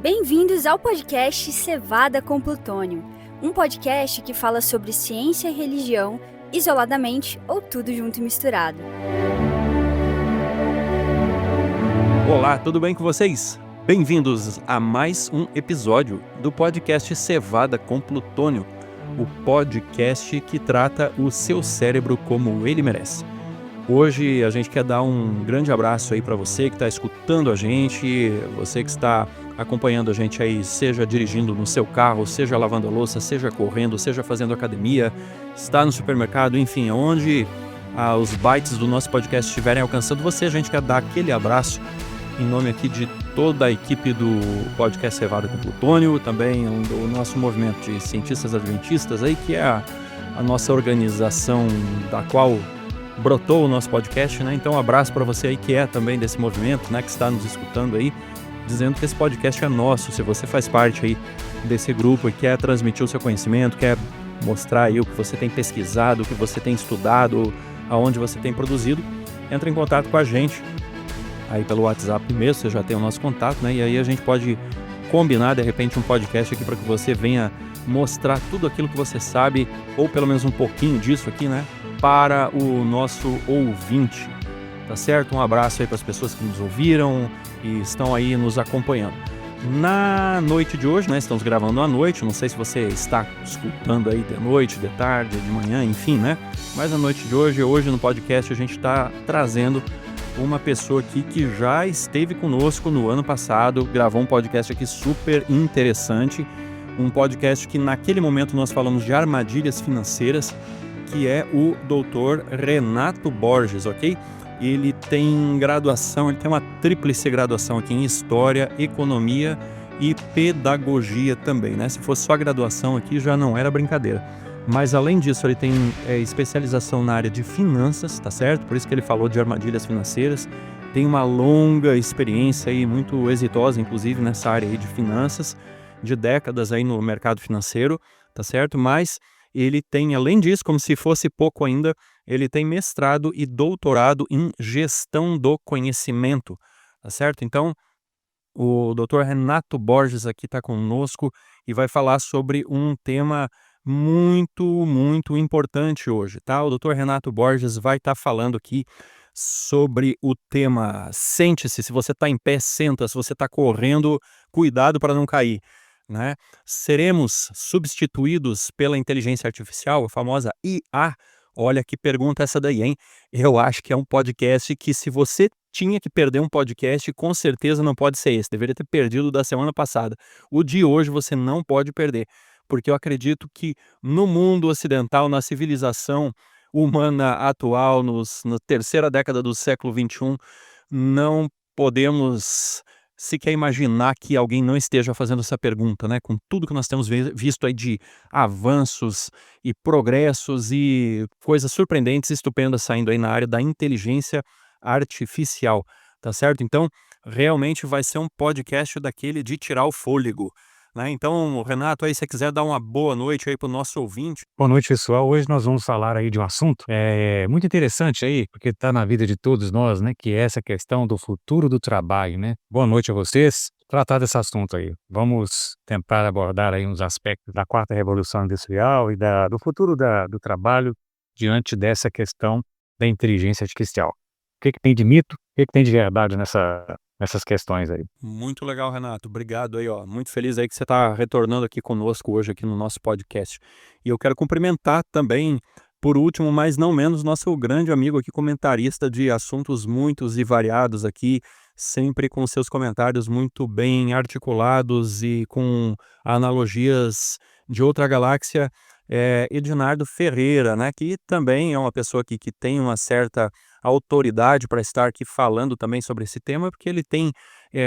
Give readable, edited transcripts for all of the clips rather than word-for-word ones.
Bem-vindos ao podcast Cevada com Plutônio, um podcast que fala sobre ciência e religião, isoladamente ou tudo junto e misturado. Olá, tudo bem com vocês? Bem-vindos a mais um episódio do podcast Cevada com Plutônio, o podcast que trata o seu cérebro como ele merece. Hoje a gente quer dar um grande abraço aí para você que está escutando a gente, você que está acompanhando a gente aí, seja dirigindo no seu carro, seja lavando a louça, seja correndo, seja fazendo academia, está no supermercado, enfim, onde os bytes do nosso podcast estiverem alcançando você, a gente quer dar aquele abraço em nome aqui de toda a equipe do podcast Cevada com Plutônio, também do nosso movimento de cientistas adventistas aí, que é a nossa organização da qual brotou o nosso podcast, né? Então um abraço para você aí que é também desse movimento, né? Que está nos escutando aí, dizendo que esse podcast é nosso. Se você faz parte aí desse grupo e quer transmitir o seu conhecimento, quer mostrar aí o que você tem pesquisado, o que você tem estudado, aonde você tem produzido, entra em contato com a gente aí pelo WhatsApp mesmo, você já tem o nosso contato, né? E aí a gente pode combinar de repente um podcast aqui para que você venha mostrar tudo aquilo que você sabe, ou pelo menos um pouquinho disso aqui, né? Para o nosso ouvinte, tá certo? Um abraço aí para as pessoas que nos ouviram e estão aí nos acompanhando. Na noite de hoje, né? Estamos gravando à noite, não sei se você está escutando aí de noite, de tarde, de manhã, enfim, né? Mas na noite de hoje no podcast a gente está trazendo uma pessoa aqui que já esteve conosco no ano passado, gravou um podcast aqui super interessante, um podcast que naquele momento nós falamos de armadilhas financeiras, que é o Dr. Renato Borges, ok? Ele tem graduação, ele tem uma tríplice graduação aqui em História, Economia e Pedagogia também, né? Se fosse só graduação aqui já não era brincadeira. Mas além disso ele tem especialização na área de finanças, tá certo? Por isso que ele falou de armadilhas financeiras. Tem uma longa experiência aí, muito exitosa, inclusive nessa área aí de finanças, de décadas aí no mercado financeiro, tá certo? Mas ele tem, além disso, como se fosse pouco ainda, ele tem mestrado e doutorado em gestão do conhecimento, tá certo? Então, o Dr. Renato Borges aqui está conosco e vai falar sobre um tema muito importante hoje, tá? O Dr. Renato Borges vai estar falando aqui sobre o tema sente-se, se você está em pé, senta, se você está correndo, cuidado para não cair, né? Seremos substituídos pela inteligência artificial, a famosa IA? Olha que pergunta essa daí, hein? Eu acho que é um podcast que, se você tinha que perder um podcast, com certeza não pode ser esse. Deveria ter perdido o da semana passada. O de hoje você não pode perder, porque eu acredito que no mundo ocidental, na civilização humana atual, na terceira década do século XXI, não podemos sequer imaginar que alguém não esteja fazendo essa pergunta, né? Com tudo que nós temos visto aí de avanços e progressos e coisas surpreendentes, estupendas saindo aí na área da inteligência artificial, tá certo? Então, realmente vai ser um podcast daquele de tirar o fôlego, né? Então, Renato, aí se você quiser dar uma boa noite aí para o nosso ouvinte. Boa noite, pessoal. Hoje nós vamos falar aí de um assunto muito interessante aí, porque está na vida de todos nós, né? Que é essa questão do futuro do trabalho, né? Boa noite a vocês. Tratar desse assunto aí. Vamos tentar abordar aí uns aspectos da quarta revolução industrial e do futuro do trabalho diante dessa questão da inteligência artificial. O que tem de mito? O que tem de verdade nessas questões aí? Muito legal, Renato. Obrigado aí, ó. Muito feliz aí que você está retornando aqui conosco hoje aqui no nosso podcast. E eu quero cumprimentar também, por último, mas não menos, nosso grande amigo aqui, comentarista de assuntos muitos e variados aqui, sempre com seus comentários muito bem articulados e com analogias de outra galáxia, Ednardo Ferreira, né? Que também é uma pessoa aqui que tem uma certa autoridade para estar aqui falando também sobre esse tema, porque ele tem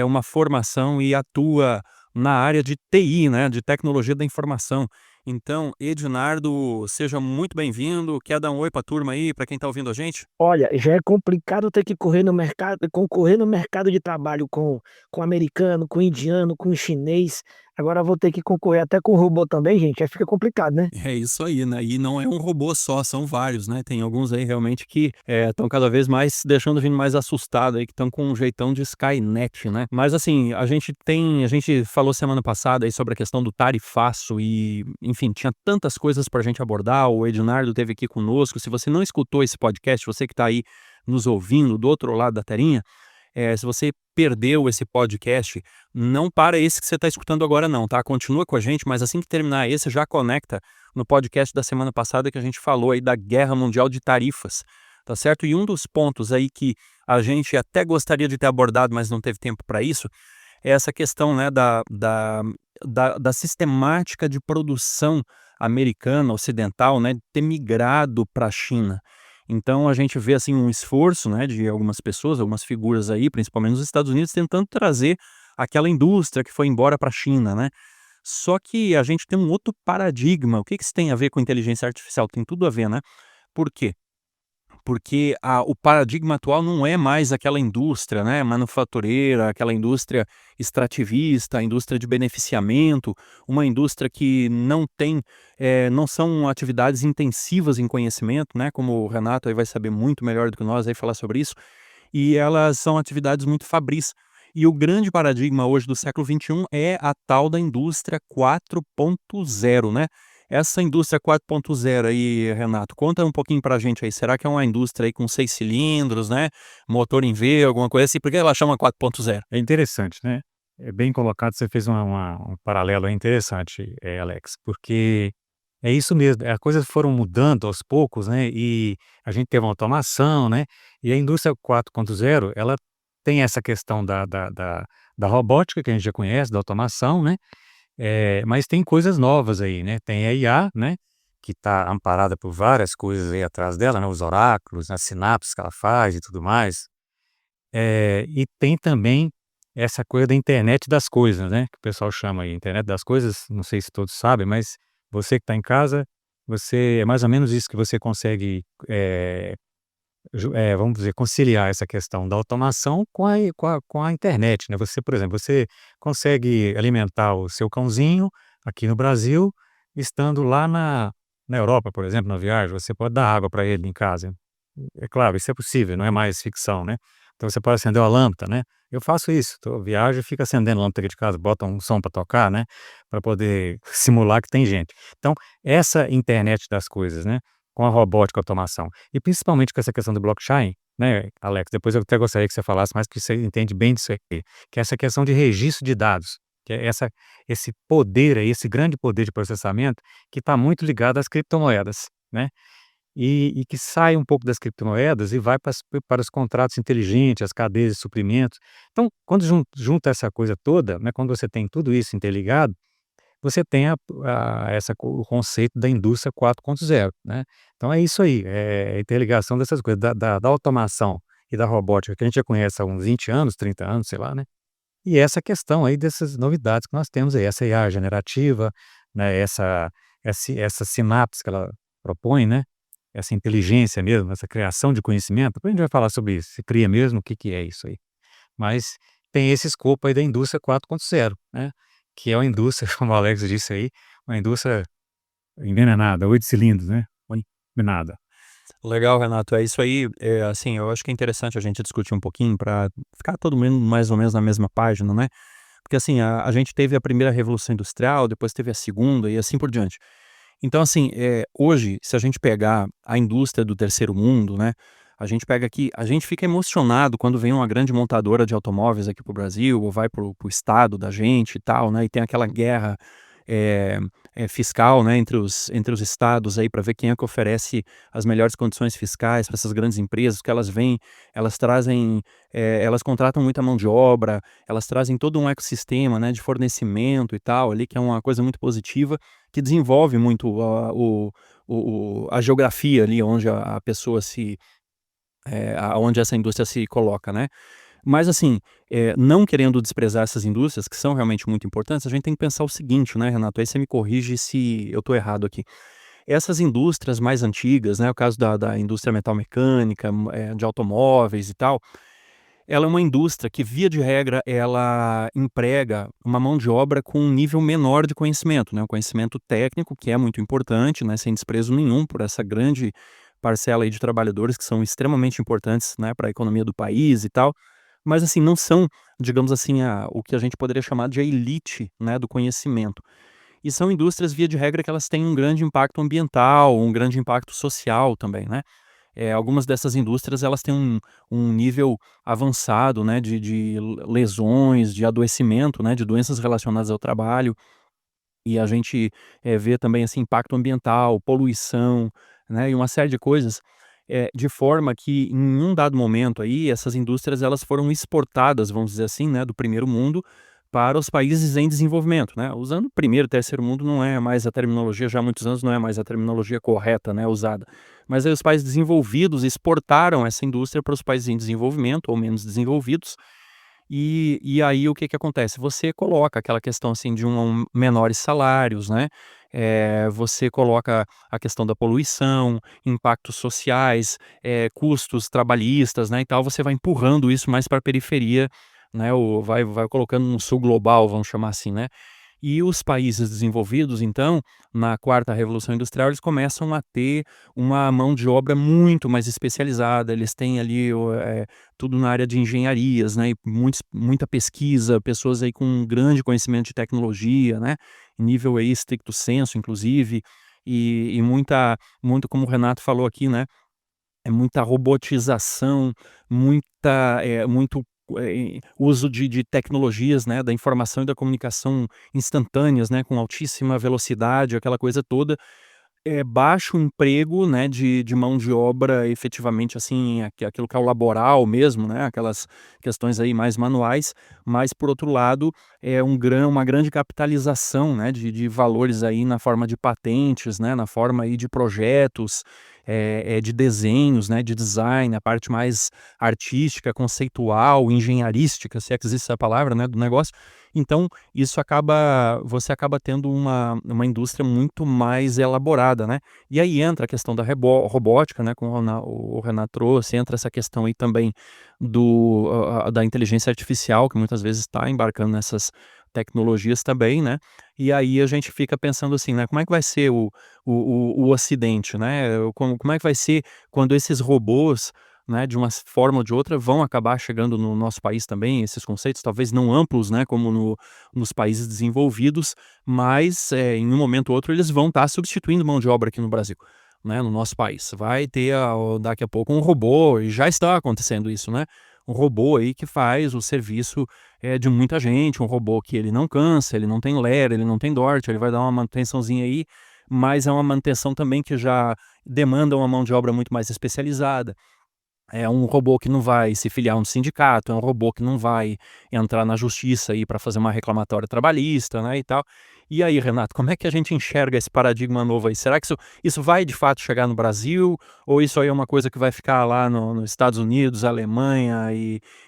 uma formação e atua na área de TI, né, de tecnologia da informação. Então, Ednardo, seja muito bem-vindo. Quer dar um oi para a turma aí, para quem está ouvindo a gente? Olha, já é complicado ter que correr no mercado, concorrer no mercado de trabalho com americano, com indiano, com chinês. Agora vou ter que concorrer até com o robô também, gente. Aí fica complicado, né? É isso aí, né? E não é um robô só, são vários, né? Tem alguns aí realmente que estão cada vez mais deixando vindo mais assustado aí, que estão com um jeitão de Skynet, né? Mas assim, a gente falou semana passada aí sobre a questão do tarifaço e, enfim, tinha tantas coisas pra gente abordar. O Ednardo esteve aqui conosco. Se você não escutou esse podcast, você que tá aí nos ouvindo do outro lado da telinha, se você perdeu esse podcast, não para esse que você está escutando agora não, tá? Continua com a gente, mas assim que terminar esse, já conecta no podcast da semana passada que a gente falou aí da Guerra Mundial de Tarifas, tá certo? E um dos pontos aí que a gente até gostaria de ter abordado, mas não teve tempo para isso, é essa questão, né, da sistemática de produção americana, ocidental, né, de ter migrado para a China. Então a gente vê assim um esforço, né, de algumas pessoas, algumas figuras aí, principalmente nos Estados Unidos, tentando trazer aquela indústria que foi embora para a China, né? Só que a gente tem um outro paradigma. O que que isso tem a ver com inteligência artificial? Tem tudo a ver, né? Por quê? Porque o paradigma atual não é mais aquela indústria, né, manufatureira, aquela indústria extrativista, a indústria de beneficiamento, uma indústria que não tem, não são atividades intensivas em conhecimento, né, como o Renato aí vai saber muito melhor do que nós aí falar sobre isso, e elas são atividades muito fabris. E o grande paradigma hoje do século XXI é a tal da indústria 4.0, né? Essa indústria 4.0 aí, Renato, conta um pouquinho pra gente aí. Será que é uma indústria aí com 6 cilindros, né? Motor em V, alguma coisa assim? Por que ela chama 4.0? É interessante, né? É bem colocado, você fez um paralelo aí interessante, Alex, porque é isso mesmo, as coisas foram mudando aos poucos, né? E a gente teve uma automação, né? E a indústria 4.0, ela tem essa questão da robótica que a gente já conhece, da automação, né? Mas tem coisas novas aí, né? Tem a IA, né? Que está amparada por várias coisas aí atrás dela, né? Os oráculos, as sinapses que ela faz e tudo mais. E tem também essa coisa da internet das coisas, né, que o pessoal chama aí, internet das coisas, não sei se todos sabem, mas você que está em casa, é mais ou menos isso que você consegue, vamos dizer, conciliar essa questão da automação com a internet, né. Você, por exemplo, você consegue alimentar o seu cãozinho aqui no Brasil, estando lá na Europa, por exemplo, na viagem, você pode dar água para ele em casa. É claro, isso é possível, não é mais ficção, né. Então você pode acender uma lâmpada, né. Eu faço isso, viajo e fico acendendo lâmpada aqui de casa, boto um som para tocar, né, para poder simular que tem gente. Então, essa internet das coisas, né, com a robótica e automação, e principalmente com essa questão do blockchain, né, Alex, depois eu até gostaria que você falasse mais, porque você entende bem disso aí, que é essa questão de registro de dados, que é esse poder aí, esse grande poder de processamento que está muito ligado às criptomoedas, né. E que sai um pouco das criptomoedas e vai para os contratos inteligentes, as cadeias de suprimentos. Então, quando junta essa coisa toda, né, quando você tem tudo isso interligado, você tem o conceito da indústria 4.0, né. Então é isso aí, é a interligação dessas coisas, da automação e da robótica que a gente já conhece há uns 20 anos, 30 anos, sei lá, né. E essa questão aí dessas novidades que nós temos aí, essa IA generativa, né, essa sinapse que ela propõe, né, essa inteligência mesmo, essa criação de conhecimento, depois a gente vai falar sobre isso, se cria mesmo, o que que é isso aí. Mas tem esse escopo aí da indústria 4.0, né, que é uma indústria, como o Alex disse aí, uma indústria envenenada, 8 cilindros, né, envenenada. Legal, Renato. É isso aí. Assim, eu acho que é interessante a gente discutir um pouquinho para ficar todo mundo mais ou menos na mesma página, né? Porque assim, a gente teve a primeira revolução industrial, depois teve a segunda e assim por diante. Então, assim, hoje, se a gente pegar a indústria do terceiro mundo, né? A gente pega aqui, a gente fica emocionado quando vem uma grande montadora de automóveis aqui pro Brasil, ou vai pro estado da gente e tal, né? E tem aquela guerra eh, fiscal, né, entre os estados aí para ver quem é que oferece as melhores condições fiscais para essas grandes empresas, que elas vêm, elas trazem, elas contratam muita mão de obra, elas trazem todo um ecossistema, né, de fornecimento e tal ali, que é uma coisa muito positiva, que desenvolve muito a geografia ali onde a pessoa onde essa indústria se coloca, né. Mas assim, não querendo desprezar essas indústrias, que são realmente muito importantes, a gente tem que pensar o seguinte, né, Renato, aí você me corrige se eu estou errado aqui. Essas indústrias mais antigas, né, o caso da indústria metalmecânica, de automóveis e tal, ela é uma indústria que, via de regra, ela emprega uma mão de obra com um nível menor de conhecimento, né? Um conhecimento técnico, que é muito importante, né? Sem desprezo nenhum por essa grande parcela aí de trabalhadores que são extremamente importantes, né, para a economia do país e tal, mas assim, não são, digamos assim, o que a gente poderia chamar de a elite, né, do conhecimento. E são indústrias, via de regra, que elas têm um grande impacto ambiental, um grande impacto social também, né? Algumas dessas indústrias, elas têm um nível avançado, né, de lesões, de adoecimento, né, de doenças relacionadas ao trabalho, e a gente, vê também, assim, impacto ambiental, poluição, né, e uma série de coisas, de forma que, em um dado momento aí, essas indústrias elas foram exportadas, vamos dizer assim, né, do primeiro mundo para os países em desenvolvimento, né. Usando primeiro, terceiro mundo não é mais a terminologia, já há muitos anos não é mais a terminologia correta, né, usada. Mas aí os países desenvolvidos exportaram essa indústria para os países em desenvolvimento ou menos desenvolvidos, e aí o que que acontece? Você coloca aquela questão, assim, de menores salários, né, você coloca a questão da poluição, impactos sociais, custos trabalhistas, né, e tal, você vai empurrando isso mais para a periferia, né, vai colocando no sul global, vamos chamar assim, né. E os países desenvolvidos, então, na quarta revolução industrial, eles começam a ter uma mão de obra muito mais especializada. Eles têm ali tudo na área de engenharias, né, e muita pesquisa, pessoas aí com um grande conhecimento de tecnologia, né, em nível aí stricto sensu, inclusive, e muito como o Renato falou aqui, né, é muita robotização, muito, uso de tecnologias, né, da informação e da comunicação instantâneas, né, com altíssima velocidade, aquela coisa toda. Baixo emprego, né, de mão de obra efetivamente, assim, aquilo que é o laboral mesmo, né, aquelas questões aí mais manuais, mas por outro lado, uma grande capitalização, né, de valores aí na forma de patentes, né, na forma aí de projetos, de desenhos, né, de design, a parte mais artística, conceitual, engenharística, se é que existe essa palavra, né, do negócio. Então, você acaba tendo uma indústria muito mais elaborada, né. E aí entra a questão da robótica, né, como o Renato trouxe, entra essa questão aí também da inteligência artificial, que muitas vezes está embarcando nessas tecnologias também, né. E aí a gente fica pensando assim, né, como é que vai ser o ocidente, né, como é que vai ser quando esses robôs, né, de uma forma ou de outra, vão acabar chegando no nosso país também, esses conceitos, talvez não amplos, né, como nos países desenvolvidos, mas, em um momento ou outro eles vão estar substituindo mão de obra aqui no Brasil, né, no nosso país. Vai ter daqui a pouco um robô, e já está acontecendo isso, né, um robô aí que faz o serviço, de muita gente, um robô que ele não cansa, ele não tem ler, ele não tem dort, ele vai dar uma manutençãozinha aí, mas é uma manutenção também que já demanda uma mão de obra muito mais especializada. É um robô que não vai se filiar a um sindicato, é um robô que não vai entrar na justiça aí para fazer uma reclamatória trabalhista, né, e tal. E aí, Renato, como é que a gente enxerga esse paradigma novo aí? Será que isso vai de fato chegar no Brasil? Ou isso aí é uma coisa que vai ficar lá nos Estados Unidos, Alemanha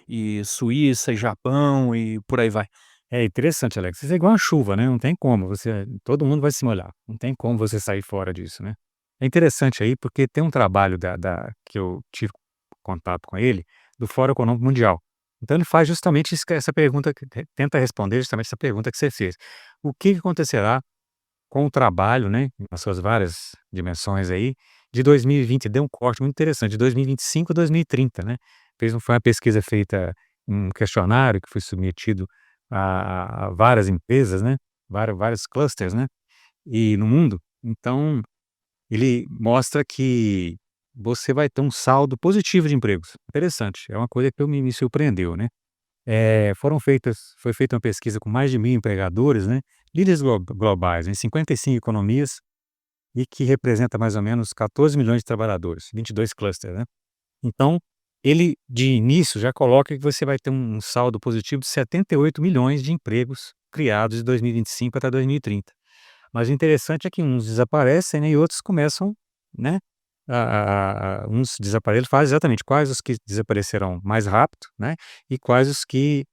e Suíça e Japão e por aí vai? É interessante, Alex. Isso é igual a chuva, né? Não tem como todo mundo vai se molhar. Não tem como você sair fora disso, né? É interessante aí porque tem um trabalho que eu tive contato com ele, do Fórum Econômico Mundial. Então ele faz justamente essa pergunta, tenta responder justamente essa pergunta que você fez. O que que acontecerá com o trabalho, né, nas suas várias dimensões aí, de 2020, deu um corte muito interessante, de 2025 a 2030, né. Foi uma pesquisa feita, um questionário que foi submetido a várias empresas, né, vários clusters, né, e no mundo. Então, ele mostra que você vai ter um saldo positivo de empregos. Interessante, é uma coisa que me surpreendeu, né. Foi feita uma pesquisa com mais de 1.000 empregadores, né, líderes globais em 55 economias e que representa mais ou menos 14 milhões de trabalhadores, 22 clusters, né. Então, ele de início já coloca que você vai ter um saldo positivo de 78 milhões de empregos criados de 2025 até 2030. Mas o interessante é que uns desaparecem, né, e outros começam, né, uns desaparecem, ele faz exatamente quais os que desaparecerão mais rápido, né, e quais os que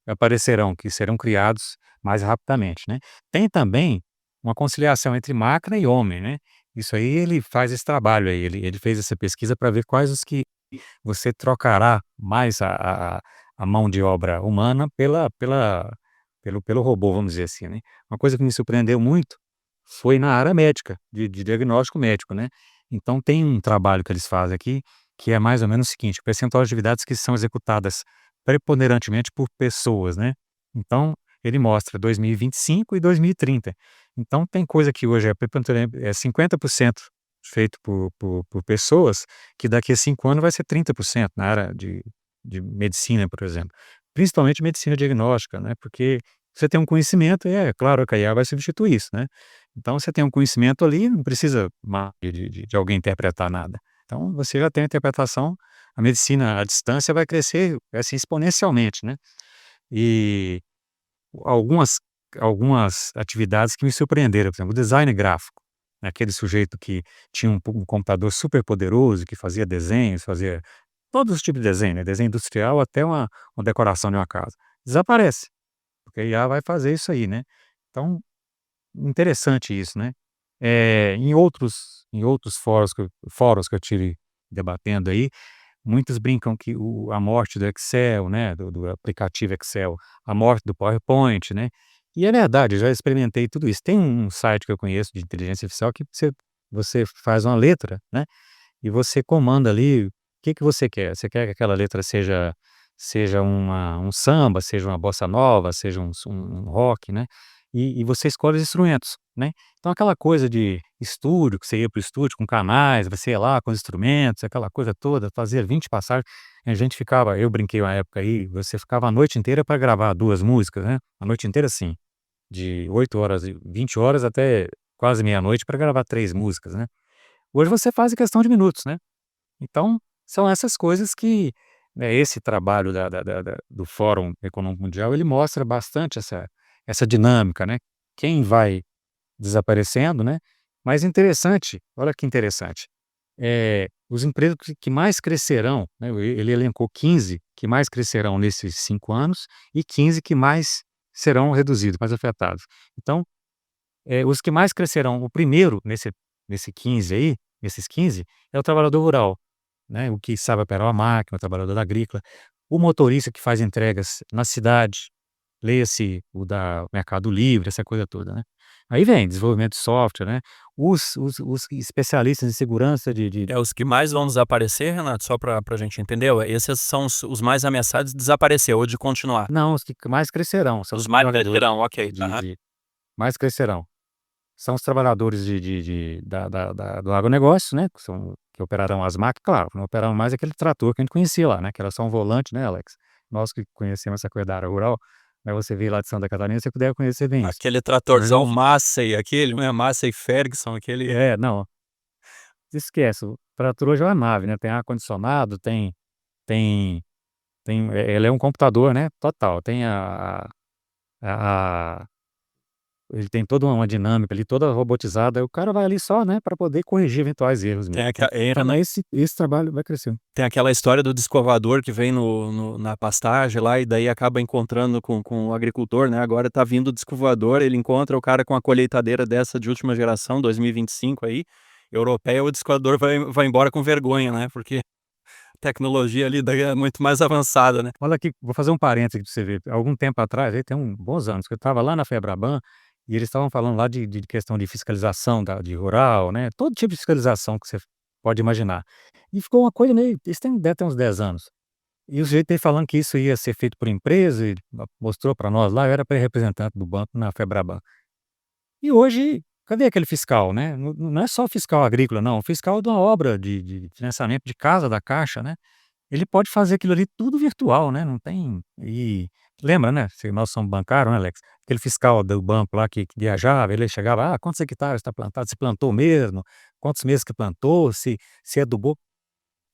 aparecerão, que serão criados mais rapidamente, né. Tem também uma conciliação entre máquina e homem, né. Isso aí ele faz esse trabalho aí, ele fez essa pesquisa para ver quais os que você trocará mais a mão de obra humana pelo robô, vamos dizer assim, né. Uma coisa que me surpreendeu muito foi na área médica, de diagnóstico médico, né. Então tem um trabalho que eles fazem aqui, que é mais ou menos o seguinte: o percentual de atividades que são executadas preponderantemente por pessoas, né. Então, ele mostra 2025 e 2030. Então tem coisa que hoje é 50% feito por pessoas, que daqui a 5 anos vai ser 30% na área de medicina, por exemplo. Principalmente medicina diagnóstica, né, porque você tem um conhecimento e é claro que a IA vai substituir isso, né. Então você tem um conhecimento ali, não precisa mais de alguém interpretar nada. Então você já tem a interpretação, a medicina à distância vai crescer, assim, exponencialmente, né. E algumas algumas atividades que me surpreenderam, por exemplo, o design gráfico, né, aquele sujeito que tinha um computador super poderoso, que fazia desenhos, fazia todos os tipos de desenho, né, desenho industrial até uma decoração de uma casa. Desaparece, porque a IA vai fazer isso aí, né. Então, interessante isso, né. Em outros fóruns que eu tive debatendo aí, muitos brincam que a morte do Excel, né, do aplicativo Excel, a morte do PowerPoint, né, e é verdade, eu já experimentei tudo isso. Tem um site que eu conheço de inteligência artificial que você faz uma letra, né, e você comanda ali o que você quer. Você quer que aquela letra seja um samba, seja uma bossa nova, seja um rock, né, e você escolhe os instrumentos, né. Então aquela coisa de estúdio, que você ia para o estúdio com canais, você ia lá com os instrumentos, aquela coisa toda, fazia 20 passagens, eu brinquei uma época aí, você ficava a noite inteira para gravar 2 músicas, né, a noite inteira assim, de 8 horas e 20 horas até quase meia-noite para gravar 3 músicas, né. Hoje você faz em questão de minutos, né. Então, são essas coisas que, né, esse trabalho do Fórum Econômico Mundial, ele mostra bastante essa dinâmica, né. Quem vai desaparecendo, né, mas interessante, olha que interessante, os empregos que mais crescerão, né, ele elencou 15 que mais crescerão nesses 5 anos e 15 que mais serão reduzidos, mais afetados. Então, os que mais crescerão, o primeiro nesse 15 aí, nesses 15, é o trabalhador rural, né, o que sabe operar uma máquina, o trabalhador da agrícola, o motorista que faz entregas na cidade, leia-se o da Mercado Livre, essa coisa toda, né. Aí vem desenvolvimento de software, né, os especialistas em segurança de É os que mais vão desaparecer, Renato, só pra gente entender, esses são os mais ameaçados de desaparecer ou de continuar? não, os que mais crescerão, são os Os mais trabalhadores crescerão, ok. Aham. de mais crescerão. São os trabalhadores de do agronegócio, né, que operarão as máquinas, claro, não operarão mais aquele trator que a gente conhecia lá, né, que era só um volante, né, Alex? Nós que conhecemos essa coisa da área rural, né, você veio lá de Santa Catarina, você deve conhecer bem isso. Aquele Hoje tratorzão Massey, aquele, não é, Massey Ferguson, aquele. não, esquece, o trator hoje é uma nave, né, tem ar-condicionado, tem ele é um computador, né, total, tem a ele tem toda uma dinâmica ali, toda robotizada, aí o cara vai ali só, né, para poder corrigir eventuais erros Tem mesmo. aque entra Então na esse trabalho vai crescer. Tem aquela história do descovador que vem na pastagem lá e daí acaba encontrando com o agricultor, né, agora tá vindo o descovador, ele encontra o cara com a colheitadeira dessa de última geração, 2025 aí, europeia, o descovador vai embora com vergonha, né, porque a tecnologia ali daí é muito mais avançada, né. Olha aqui, vou fazer um parênteses aqui pra você ver, algum tempo atrás, aí tem bons anos, que eu estava lá na Febraban, e eles estavam falando lá de questão de fiscalização de rural, né, todo tipo de fiscalização que você pode imaginar. E ficou uma coisa meio isso deve ter uns 10 anos. E o sujeito veio falando que isso ia ser feito por empresa e mostrou para nós lá, eu era pré-representante do banco na Febraban. E hoje, cadê aquele fiscal, né? Não é só fiscal agrícola não, o fiscal de uma obra de financiamento de casa da Caixa, né? Ele pode fazer aquilo ali tudo virtual, né, não tem lembra, né, se nós somos bancário, né, Alex, aquele fiscal do banco lá que viajava, ele chegava: "Ah, quantos hectares está plantado? Se plantou mesmo? Quantos meses que plantou? Se adubou?"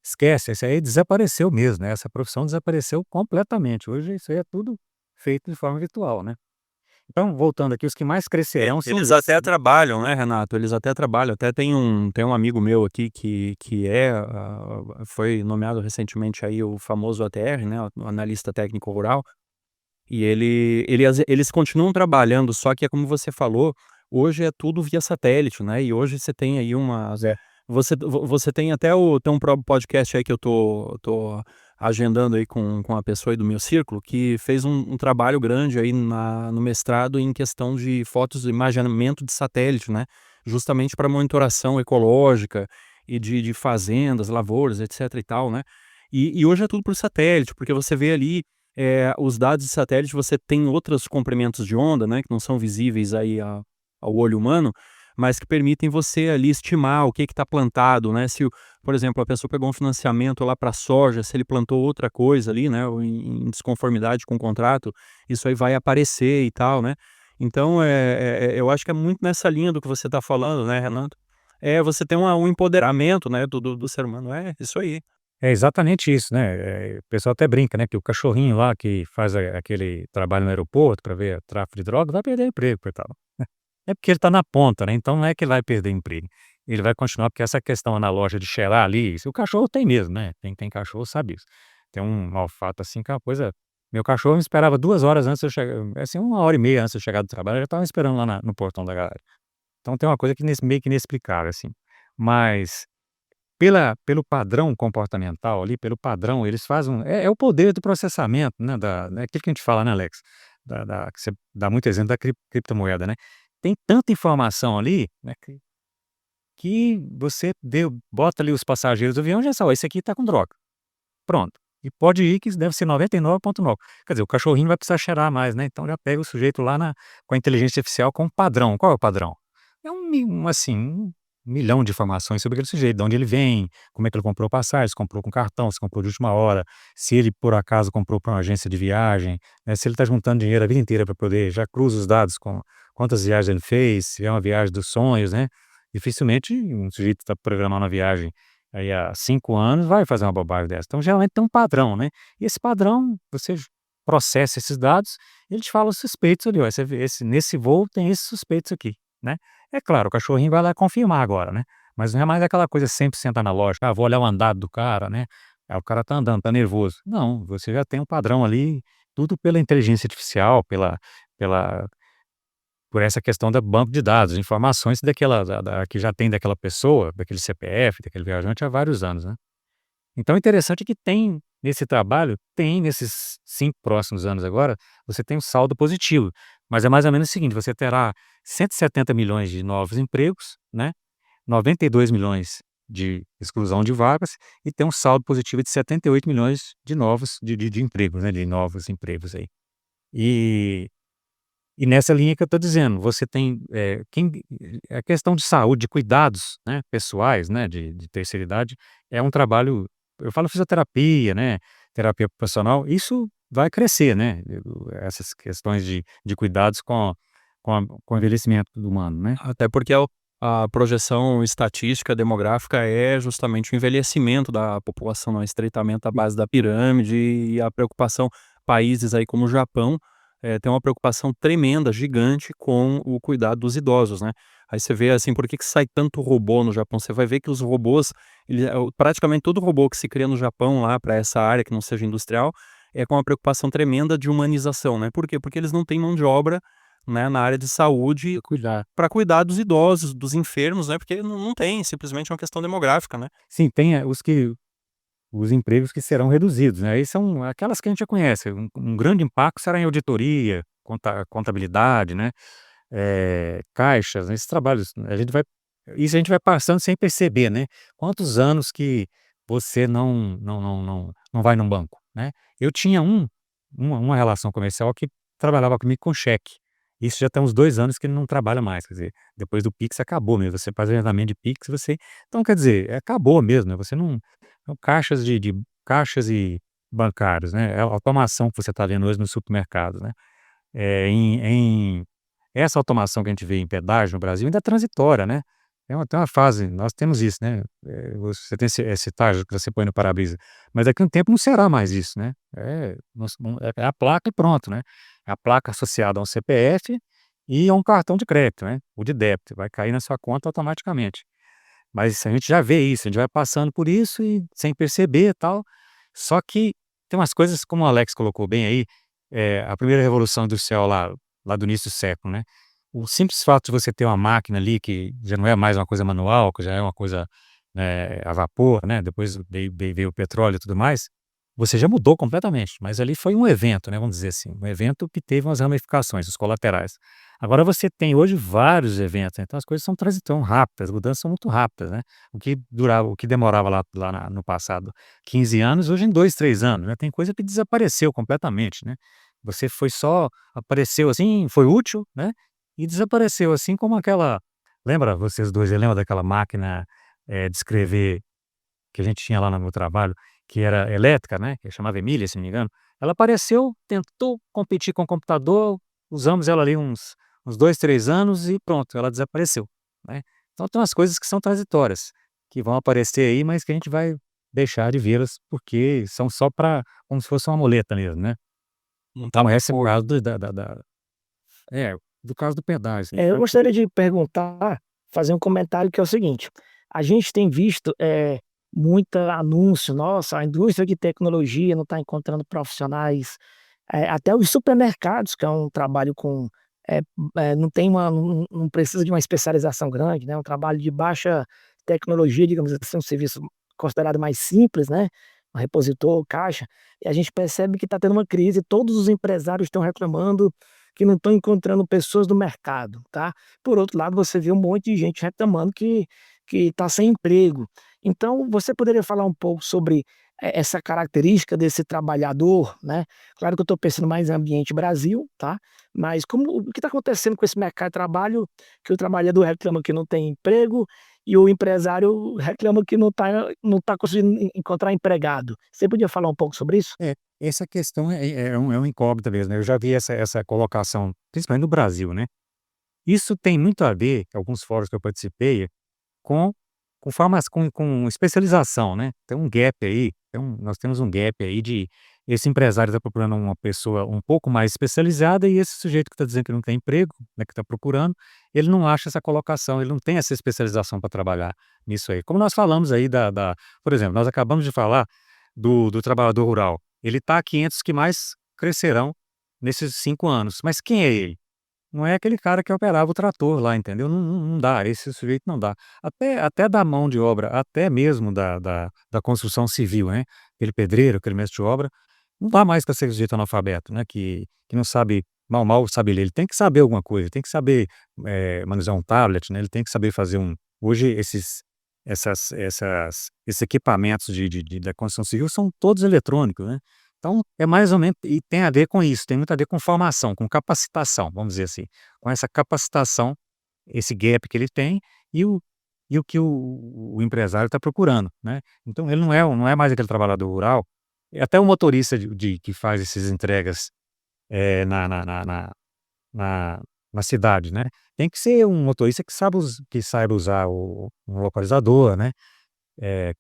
Esquece, esse aí desapareceu mesmo, né, essa profissão desapareceu completamente, hoje isso aí é tudo feito de forma virtual, né. Então, voltando aqui, os que mais crescerão são Eles esses, até né. trabalham, né, Renato, eles até trabalham, até tem um amigo meu aqui que foi nomeado recentemente aí o famoso ATR, né, o analista técnico rural. E eles continuam trabalhando, só que é como você falou, hoje é tudo via satélite, né, e hoje você tem aí É. Você tem até tem um próprio podcast aí que eu tô agendando aí com a pessoa aí do meu círculo, que fez um trabalho grande aí no mestrado em questão de fotos, imaginamento de satélite, né? Justamente para monitoração ecológica e de fazendas, lavouras, etc e tal, né? E hoje é tudo por satélite, porque você vê ali os dados de satélite, você tem outros comprimentos de onda, né? Que não são visíveis aí ao olho humano, mas que permitem você ali estimar o que está plantado, né? Se, por exemplo, a pessoa pegou um financiamento lá para soja, se ele plantou outra coisa ali, né? Ou em desconformidade com o contrato, isso aí vai aparecer e tal, né? Então, eu acho que é muito nessa linha do que você está falando, né, Renato? Você tem um empoderamento, né, do ser humano. É isso aí. É exatamente isso, né, o pessoal até brinca, né, que o cachorrinho lá que faz aquele trabalho no aeroporto para ver tráfico de droga vai perder emprego, coitado. É porque ele está na ponta, né, então não é que ele vai perder emprego, ele vai continuar, porque essa questão na loja de cheirar ali, se o cachorro tem mesmo, né, tem cachorro sabe isso. Tem um olfato assim que é uma coisa, meu cachorro me esperava 2 horas antes de eu chegar, assim, 1 hora e meia antes de eu chegar do trabalho, ele já estava me esperando lá no portão da garagem. Então tem uma coisa que meio que inexplicável, assim. Mas pelo padrão comportamental ali, pelo padrão, eles fazem é o poder do processamento, né, aquilo que a gente fala, né, Alex, que você dá muito exemplo da criptomoeda, né. Tem tanta informação ali, né, que você bota ali os passageiros do avião e já sabe: "Ó, esse aqui tá com droga". Pronto. E pode ir que deve ser 99,9. Quer dizer, o cachorrinho não vai precisar cheirar mais, né, então já pega o sujeito lá com a inteligência artificial com um padrão. Qual é o padrão? É assim, 1 milhão de informações sobre aquele sujeito, de onde ele vem, como é que ele comprou passagem, se comprou com cartão, se comprou de última hora, se ele por acaso comprou para uma agência de viagem, né, se ele está juntando dinheiro a vida inteira para poder já cruza os dados com quantas viagens ele fez, se é uma viagem dos sonhos, né. Dificilmente um sujeito está programando uma viagem aí há 5 anos vai fazer uma bobagem dessa. Então geralmente tem um padrão, né. E esse padrão, você processa esses dados, ele te fala os suspeitos ali: "Ó, você vê nesse voo tem esses suspeitos aqui", né. É claro, o cachorrinho vai lá confirmar agora, né, mas não é mais aquela coisa 100% analógica: "Ah, vou olhar o andado do cara, né, o cara tá andando, tá nervoso". Não, você já tem um padrão ali, tudo pela inteligência artificial, pela por essa questão do banco de dados, informações daquela que já tem daquela pessoa, daquele CPF, daquele viajante há vários anos, né. Então, interessante é que tem nesse trabalho, tem nesses 5 próximos anos agora, você tem um saldo positivo, mas é mais ou menos o seguinte: você terá 170 milhões de novos empregos, né, 92 milhões de exclusão de vagas e tem um saldo positivo de 78 milhões de novos de empregos, né, de novos empregos aí. E e nessa linha que eu estou dizendo, você tem, a questão de saúde, de cuidados, né, pessoais, né, de terceira idade, é um trabalho, eu falo fisioterapia, né, terapia ocupacional, isso vai crescer, né, essas questões de cuidados com o envelhecimento do humano, né. Até porque a projeção estatística demográfica é justamente o envelhecimento da população, não, o estreitamento à base da pirâmide e a preocupação, países aí como o Japão, tem uma preocupação tremenda, gigante com o cuidado dos idosos, né. Aí você vê, assim, por que sai tanto robô no Japão, você vai ver que os robôs, praticamente todo robô que se cria no Japão lá para essa área que não seja industrial, é com uma preocupação tremenda de humanização, né. Por quê? Porque eles não têm mão de obra, né, na área de saúde Cuidar. para cuidar dos idosos, dos enfermos, né, porque não tem, simplesmente é uma questão demográfica, né. Sim, tem, os empregos que serão reduzidos, né, aí são aquelas que a gente já conhece, um grande impacto será em auditoria, contabilidade, né, caixas, esses trabalhos, a gente vai passando sem perceber, né. Quantos anos que você não vai num banco, né. Eu tinha uma relação comercial que trabalhava comigo com cheque. Isso já tem uns 2 anos que ele não trabalha mais, quer dizer, depois do Pix acabou mesmo, você faz o agendamento de Pix, então quer dizer, acabou mesmo, né, você não são caixas e bancários, né, é a automação que você está vendo hoje no supermercado, né. Em essa automação que a gente vê em pedágio no Brasil ainda é transitória, né. Tem uma fase, nós temos isso, né, você tem esse estágio que você põe no para-brisa, mas daqui a um tempo não será mais isso, né. É a placa e pronto, né. É a placa associada a um CPF e a um cartão de crédito, né, ou de débito, vai cair na sua conta automaticamente. Mas a gente já vê isso, a gente vai passando por isso e sem perceber e tal. Só que tem umas coisas, como o Alex colocou bem aí, a primeira revolução industrial lá do início do século, né. O simples fato de você ter uma máquina ali que já não é mais uma coisa manual, que já é uma coisa, a vapor, né, depois veio o petróleo e tudo mais, você já mudou completamente, mas ali foi um evento, né, vamos dizer assim, um evento que teve umas ramificações, os colaterais. Agora você tem hoje vários eventos, então as coisas tão rápidas, as mudanças são muito rápidas, né. O que demorava no passado 15 anos, hoje em 2, 3 anos, né, tem coisa que desapareceu completamente, né. Você foi só apareceu assim, foi útil, né, e desapareceu, assim como aquela lembra vocês 2 aí, lembra daquela máquina, de escrever que a gente tinha lá no meu trabalho, que era elétrica, né, que chamava Emília, se não me engano, ela apareceu, tentou competir com o computador, usamos ela ali uns 2, 3 anos e pronto, ela desapareceu, né. Então tem umas coisas que são transitórias, que vão aparecer aí, mas que a gente vai deixar de vê-las, porque são só para como se fosse uma muleta mesmo, né. Não tá Então muito essa é por causa do do caso do pedágio, assim. Eu gostaria de perguntar, fazer um comentário que é o seguinte: a gente tem visto, muita anúncio, nossa, a indústria de tecnologia não está encontrando profissionais, até os supermercados, que é um trabalho com, eh não tem uma não precisa de uma especialização grande, né, um trabalho de baixa tecnologia, digamos assim, um serviço considerado mais simples, né, um repositor, caixa, e a gente percebe que está tendo uma crise, todos os empresários estão reclamando que não estão encontrando pessoas do mercado, tá. Por outro lado, você vê um monte de gente reclamando que está sem emprego. Então, você poderia falar um pouco sobre essa característica desse trabalhador, né. Claro que eu estou pensando mais em ambiente Brasil, tá, mas como o que está acontecendo com esse mercado de trabalho, que o trabalhador reclama que não tem emprego e o empresário reclama que não tá conseguindo encontrar empregado. Você podia falar um pouco sobre isso? É, essa questão é um incógnita mesmo, né, eu já vi essa colocação, principalmente no Brasil, né. Isso tem muito a ver, alguns fóruns que eu participei, com com especialização, né. Tem um gap aí, nós temos um gap aí de esse empresário está procurando uma pessoa um pouco mais especializada e esse sujeito que está dizendo que não tem emprego, né, que está procurando, ele não acha essa colocação, ele não tem essa especialização para trabalhar nisso aí. Como nós falamos aí por exemplo, nós acabamos de falar do trabalhador rural, ele está aqui entre os que mais crescerão nesses 5 anos, mas quem é ele? Não é aquele cara que operava o trator lá, entendeu? Não dá, esse sujeito não dá. Até da mão de obra, até mesmo da construção civil, né, aquele pedreiro, aquele mestre de obra, não dá mais para ser sujeito analfabeto, né, que não sabe mal sabe ler, ele tem que saber alguma coisa, ele tem que saber, manusear um tablet, né, ele tem que saber fazer hoje esses equipamentos da construção civil são todos eletrônicos, né. Então, é mais ou menos e tem a ver com isso, tem muito a ver com formação, com capacitação, vamos dizer assim. Com essa capacitação, esse gap que ele tem e o que o empresário está procurando, né. Então ele não é mais aquele trabalhador rural, e até o motorista que faz essas entregas, eh, na na na na na na cidade, né, tem que ser um motorista que saiba usar um localizador, né,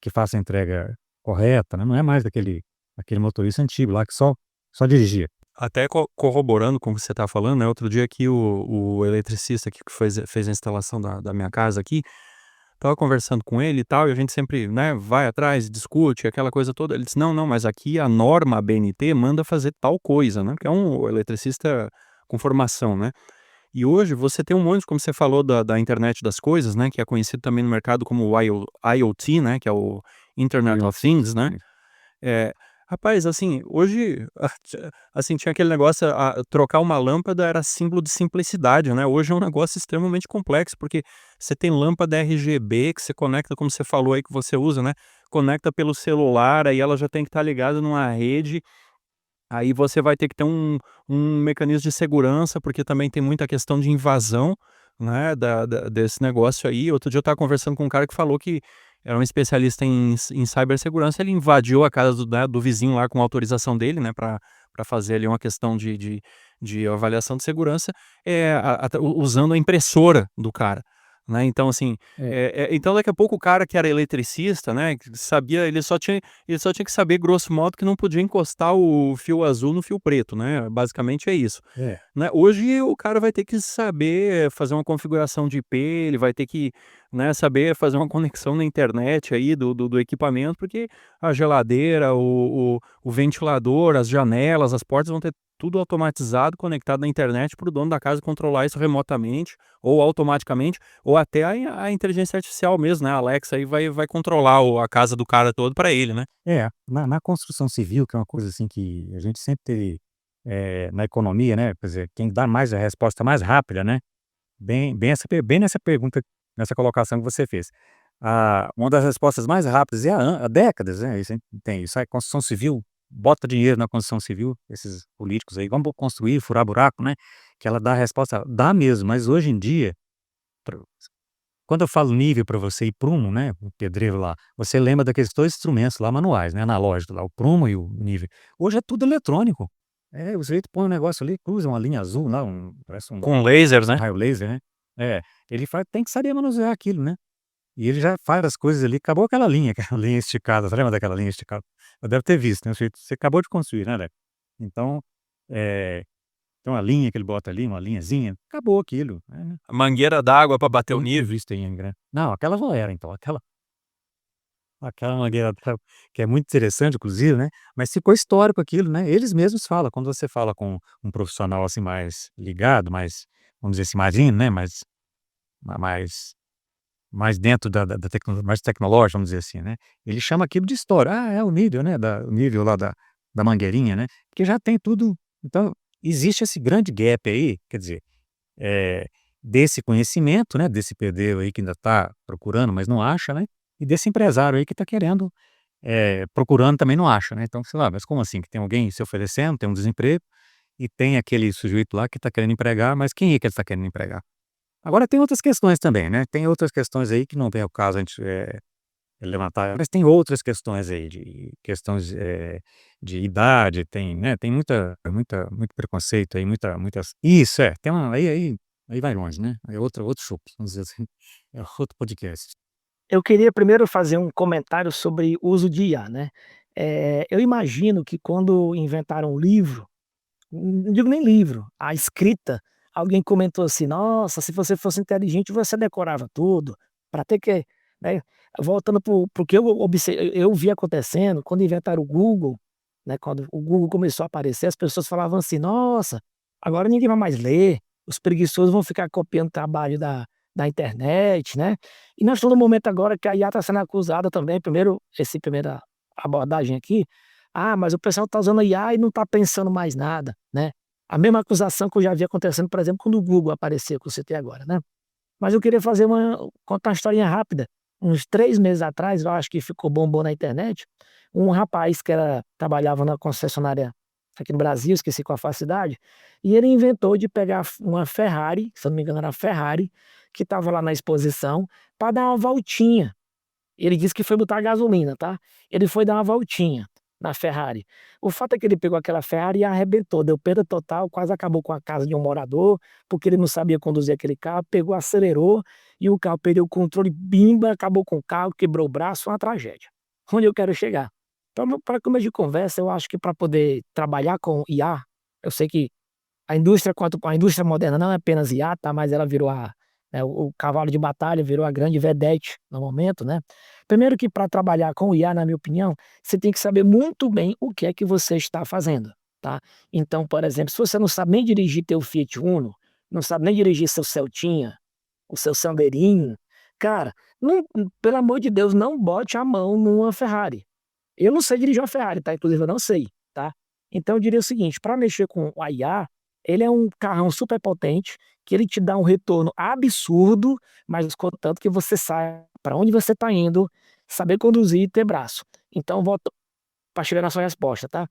que faça a entrega correta, né, não é mais aquele motorista antigo lá que só dirigia. Até corroborando com o que você está falando, né, outro dia aqui o eletricista aqui que fez a instalação da minha casa aqui, estava conversando com ele e tal, e a gente sempre, né, vai atrás, discute, aquela coisa toda. Ele disse: "Não, não, mas aqui a norma ABNT manda fazer tal coisa", né, que é um eletricista com formação, né. E hoje você tem um monte, como você falou da internet das coisas, né, que é conhecido também no mercado como o IoT, né, que é o Internet of Things, né. É, rapaz, assim, hoje, assim, tinha aquele negócio, trocar uma lâmpada era símbolo de simplicidade, né, hoje é um negócio extremamente complexo, porque você tem lâmpada RGB que você conecta, como você falou aí que você usa, né, conecta pelo celular, aí ela já tem que estar ligada numa rede, aí você vai ter que ter um mecanismo de segurança, porque também tem muita questão de invasão, né, desse negócio aí. Outro dia eu estava conversando com um cara que falou que era um especialista em cibersegurança, ele invadiu a casa do vizinho lá com autorização dele, né, para fazer ali uma questão de avaliação de segurança, usando a impressora do cara, né. Então assim, É. então daqui a pouco o cara que era eletricista, né, que sabia, ele só tinha que saber grosso modo que não podia encostar o fio azul no fio preto, né, basicamente é isso, É. né. Hoje o cara vai ter que saber fazer uma configuração de IP, ele vai ter que, né, saber fazer uma conexão na internet aí do equipamento, porque a geladeira, o ventilador, as janelas, as portas vão ter tudo automatizado, conectado na internet para o dono da casa controlar isso remotamente ou automaticamente, ou até a inteligência artificial mesmo, né? A Alexa aí vai controlar a casa do cara todo para ele, né? Na construção civil, que é uma coisa assim que a gente sempre teve, na economia, né, quer dizer, quem dá mais a resposta mais rápida, né, bem nessa pergunta, nessa colocação que você fez. Uma das respostas mais rápidas há décadas, né, isso tem isso aí, construção civil, bota dinheiro na construção civil, esses políticos aí, vamos construir, furar buraco, né, que ela dá a resposta, dá mesmo, mas hoje em dia, pra quando eu falo nível para você e prumo, né, o pedreiro lá, você lembra daqueles 2 instrumentos lá manuais, né, analógicos lá, o prumo e o nível. Hoje é tudo eletrônico. O sujeito põe um negócio ali, cruza uma linha azul lá, parece um Com lasers, né? raio laser, né. Ele faz tem que saber manusear aquilo, né. E ele já faz as coisas ali, acabou aquela linha, aquela linha esticada, você lembra daquela linha esticada? Você deve ter visto, né, o sujeito você acabou de construir, né, Alex. Então, eh, tem uma linha que ele bota ali, uma linhazinha, acabou aquilo, né. A mangueira d'água para bater o Tem nível. visto em Angra. Não, aquela já era então, aquela mangueira que é muito interessante inclusive, né, mas ficou histórico aquilo, né, eles mesmos falam, quando você fala com um profissional, assim, mais ligado, mais, vamos dizer assim, mais in, né, mais mais dentro da tecnologia, mais tecnológico, vamos dizer assim, né, ele chama aquilo de história. É o nível, né, o nível lá da mangueirinha, né, porque já tem tudo. Então, existe esse grande gap aí, quer dizer, eh, desse conhecimento, né, desse pedreiro aí que ainda está procurando, mas não acha, né, e desse empresário aí que está querendo, procurando também não acha, né. Então, sei lá, mas como assim? Que tem alguém se oferecendo, tem um desemprego, e tem aquele sujeito lá que está querendo empregar, mas quem é que ele está querendo empregar? Agora tem outras questões também, né, tem outras questões aí que não vem ao caso a gente, levantar, mas tem outras questões aí, de questões, de idade, tem, né, tem muito preconceito aí, muitas isso, tem uma aí vai longe, né, é outro chope, vamos dizer assim, é outro podcast. Eu queria primeiro fazer um comentário sobre o uso de IA, né. Eu imagino que quando inventaram o livro, não digo nem livro, a escrita, alguém comentou assim: "Nossa, se você fosse inteligente, você decorava tudo, para ter que", né. Voltando para o que eu vi acontecendo quando inventaram o Google, né, quando o Google começou a aparecer, as pessoas falavam assim: "Nossa, agora ninguém vai mais ler, os preguiçosos vão ficar copiando trabalho da internet", né. E nós estamos no momento agora que a IA está sendo acusada também, primeira abordagem aqui: "Ah, mas o pessoal está usando a IA e não está pensando mais nada", né. A mesma acusação que eu já vi acontecendo, por exemplo, quando o Google apareceu, que eu citei agora, né. Mas eu queria contar uma historinha rápida. Uns 3 meses atrás, eu acho que ficou bombou na internet, um rapaz que trabalhava na concessionária aqui no Brasil, esqueci qual foi a cidade, e ele inventou de pegar uma Ferrari, se eu não me engano era a Ferrari, que estava lá na exposição, para dar uma voltinha. Ele disse que foi botar gasolina, tá. Ele foi dar uma voltinha na Ferrari. O fato é que ele pegou aquela Ferrari e arrebentou, deu perda total, quase acabou com a casa de um morador, porque ele não sabia conduzir aquele carro, pegou, acelerou e o carro perdeu o controle, bimba, acabou com o carro, quebrou o braço, foi uma tragédia. Onde eu quero chegar? Para começo de conversa, eu acho que para poder trabalhar com IA, eu sei que a indústria moderna não é apenas IA, tá, mas ela virou o cavalo de batalha, virou a grande vedete no momento, né. Primeiro que para trabalhar com IA, na minha opinião, você tem que saber muito bem o que é que você está fazendo, tá. Então, por exemplo, se você não sabe nem dirigir teu Fiat Uno, não sabe nem dirigir seu Celtinha, o seu Sandeirinho, cara, não, pelo amor de Deus, não bote a mão numa Ferrari. Eu não sei dirigir uma Ferrari, tá, inclusive eu não sei, tá. Então eu diria o seguinte, para mexer com a IA, ele é um carrão super potente, que ele te dá um retorno absurdo, mas contanto que você saiba para onde você está indo, saber conduzir e ter braço. Então volta para chegar na sua resposta, tá.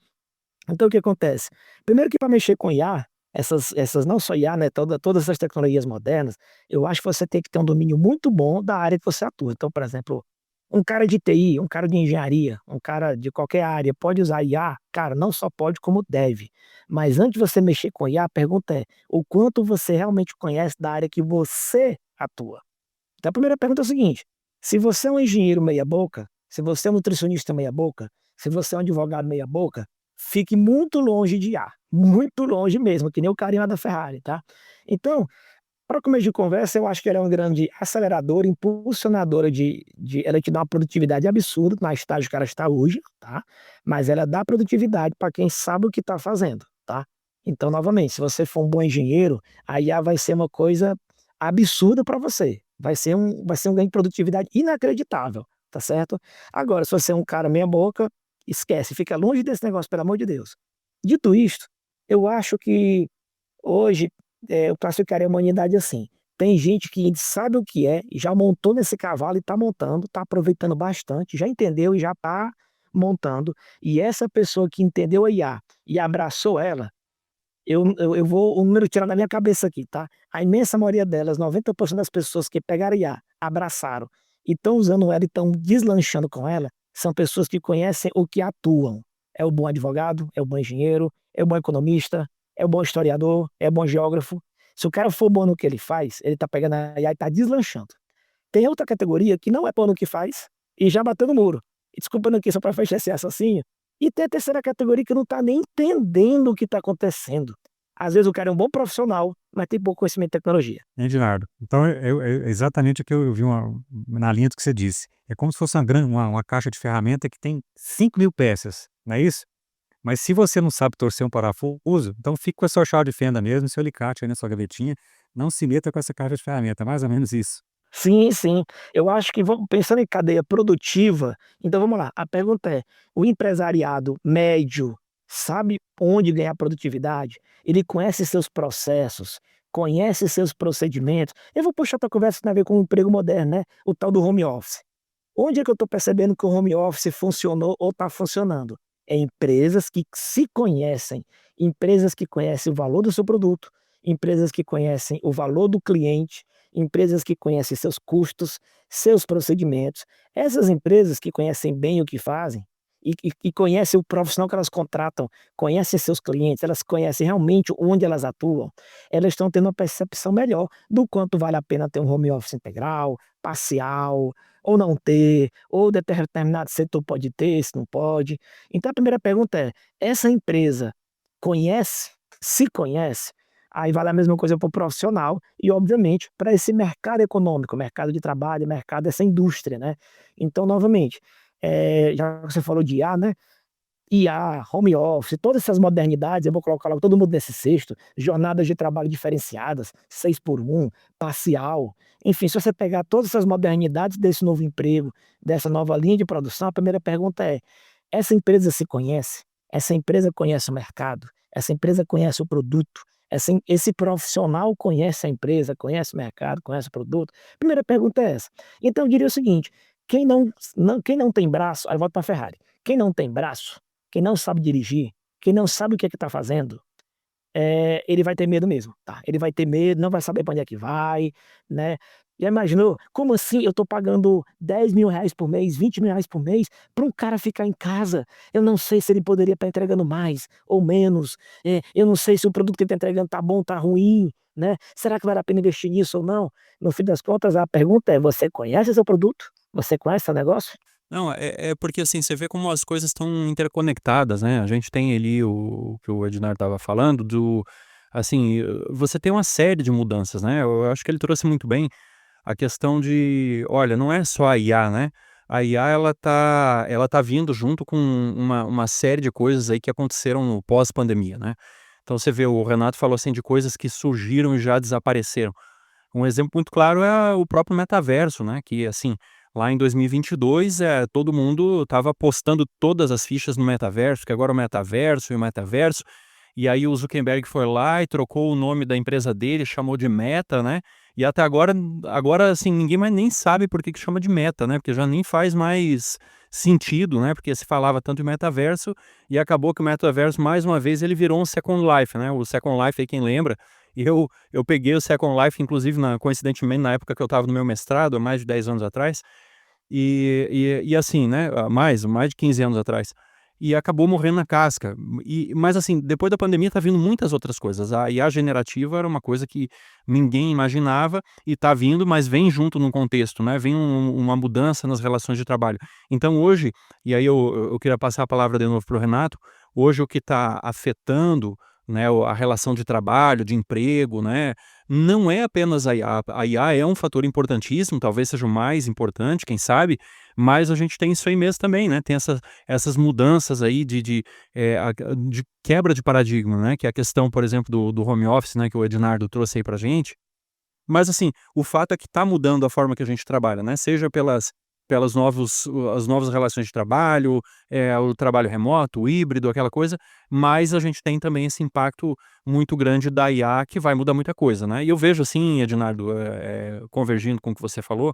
Então o que acontece? Primeiro que para mexer com IA, essas não só IA, né, todas essas tecnologias modernas, eu acho que você tem que ter um domínio muito bom da área que você atua. Então, por exemplo, um cara de TI, um cara de engenharia, um cara de qualquer área pode usar IA? Cara, não só pode como deve. Mas antes de você mexer com IA, a pergunta é: o quanto você realmente conhece da área que você atua? Então a primeira pergunta é o seguinte: se você é um engenheiro meia boca, se você é um nutricionista meia boca, se você é um advogado meia boca, fique muito longe de IA, muito longe mesmo, que nem o carinha lá da Ferrari, tá. Então, para começo de conversa, eu acho que ela é uma grande aceleradora, impulsionadora ela te dá uma produtividade absurda na estágio que o cara está hoje, tá, mas ela dá produtividade para quem sabe o que está fazendo, tá. Então, novamente, se você for um bom engenheiro, a IA vai ser uma coisa absurda para você. Vai ser um ganho de produtividade inacreditável, tá certo? Agora, se você é um cara meia boca, esquece, fica longe desse negócio, pelo amor de Deus. Dito isto, eu acho que hoje, eu classificaria a humanidade assim: tem gente que sabe o que é, e já montou nesse cavalo e está montando, está aproveitando bastante, já entendeu e já está montando. E essa pessoa que entendeu a IA e abraçou ela, eu vou o número tirar da minha cabeça aqui, tá? A imensa maioria delas, 90% das pessoas que pegaram a IA, abraçaram e estão usando ela e estão deslanchando com ela, são pessoas que conhecem o que atuam. É o bom advogado, é o bom engenheiro, é o bom economista, é o bom historiador, é o bom geógrafo. Se o cara for bom no que ele faz, ele tá pegando a IA e tá deslanchando. Tem outra categoria que não é bom no que faz e já bateu no muro. E desculpa aqui só para fechar esse raciocínio. E tem a terceira categoria que não tá nem entendendo o que tá acontecendo. Às vezes o cara é um bom profissional, mas tem pouco conhecimento de tecnologia. Ednardo, então é exatamente o que eu vi na linha do que você disse. É como se fosse uma caixa de ferramenta que tem 5.000 peças, não é isso? Mas se você não sabe torcer um parafuso, então fique com a sua chave de fenda mesmo, seu alicate aí na sua gavetinha, não se meta com essa caixa de ferramenta, mais ou menos isso. Sim, sim. Eu acho que pensando em cadeia produtiva, então vamos lá, a pergunta é: o empresariado médio sabe onde ganhar produtividade? Ele conhece seus processos, conhece seus procedimentos? Eu vou puxar tua conversa que tem a ver com o emprego moderno, né, o tal do home office. Onde é que eu estou percebendo que o home office funcionou ou está funcionando? É empresas que se conhecem, empresas que conhecem o valor do seu produto, empresas que conhecem o valor do cliente, empresas que conhecem seus custos, seus procedimentos. Essas empresas que conhecem bem o que fazem e conhecem o profissional que elas contratam, conhecem seus clientes, elas conhecem realmente onde elas atuam, elas estão tendo uma percepção melhor do quanto vale a pena ter um home office integral, parcial, ou não ter, ou determinado setor pode ter, se não pode. Então a primeira pergunta é: essa empresa conhece? Se conhece? Aí vale a mesma coisa para o profissional e, obviamente, para esse mercado econômico, mercado de trabalho, mercado dessa indústria, né? Então, novamente, já que você falou de IA, né? IA, home office, todas essas modernidades, eu vou colocar logo todo mundo nesse cesto, jornadas de trabalho diferenciadas, 6 por 1, parcial, enfim, se você pegar todas essas modernidades desse novo emprego, dessa nova linha de produção, a primeira pergunta é: essa empresa se conhece? Essa empresa conhece o mercado? Essa empresa conhece o produto? Esse profissional conhece a empresa, conhece o mercado, conhece o produto? Primeira pergunta é essa. Então eu diria o seguinte: quem não tem braço, aí volta para a Ferrari, quem não tem braço, quem não sabe dirigir, quem não sabe o que é que está fazendo, ele vai ter medo mesmo, tá? Ele vai ter medo, não vai saber para onde é que vai, né? Já imaginou? Como assim eu tô pagando R$ 10.000 por mês, R$ 20.000 por mês, para um cara ficar em casa? Eu não sei se ele poderia estar entregando mais ou menos, eu não sei se o produto que ele está entregando tá bom, tá ruim, né? Será que vale a pena investir nisso ou não? No fim das contas, a pergunta é: você conhece seu produto? Você conhece seu negócio? Não, é porque assim, você vê como as coisas estão interconectadas, né? A gente tem ali o que o Ednar estava falando assim, você tem uma série de mudanças, né? Eu acho que ele trouxe muito bem a questão de, olha, não é só a IA, né? A IA ela tá vindo junto com uma série de coisas aí que aconteceram no pós-pandemia, né? Então você vê, o Renato falou assim de coisas que surgiram e já desapareceram. Um exemplo muito claro é o próprio metaverso, né, que assim, lá em 2022, todo mundo estava apostando todas as fichas no metaverso, que agora o metaverso e o metaverso, e aí o Zuckerberg foi lá e trocou o nome da empresa dele, chamou de Meta, né, e até agora assim, ninguém mais nem sabe por que chama de Meta, né, porque já nem faz mais sentido, né, porque se falava tanto em metaverso, e acabou que o metaverso, mais uma vez, ele virou um Second Life, né, o Second Life aí quem lembra, e eu peguei o Second Life, inclusive, coincidentemente, na época que eu estava no meu mestrado, há mais de 10 anos atrás, e assim, né, há mais de 15 anos atrás, e acabou morrendo na casca. Mas assim, depois da pandemia tá vindo muitas outras coisas. A IA generativa era uma coisa que ninguém imaginava e tá vindo, mas vem junto num contexto, né? Vem uma mudança nas relações de trabalho. Então hoje, e aí eu queria passar a palavra de novo para o Renato, hoje o que está afetando, né, a relação de trabalho, de emprego, né, não é apenas a IA. A IA é um fator importantíssimo, talvez seja o mais importante, quem sabe, Mas a gente tem isso aí mesmo também, né? Tem essas mudanças aí de quebra de paradigma, né? Que é a questão, por exemplo, do home office, né? Que o Ednardo trouxe aí pra gente. Mas assim, o fato é que está mudando a forma que a gente trabalha, né? Seja as novas relações de trabalho, o trabalho remoto, o híbrido, aquela coisa, mas a gente tem também esse impacto muito grande da IA que vai mudar muita coisa, né? E eu vejo assim, Ednardo, convergindo com o que você falou,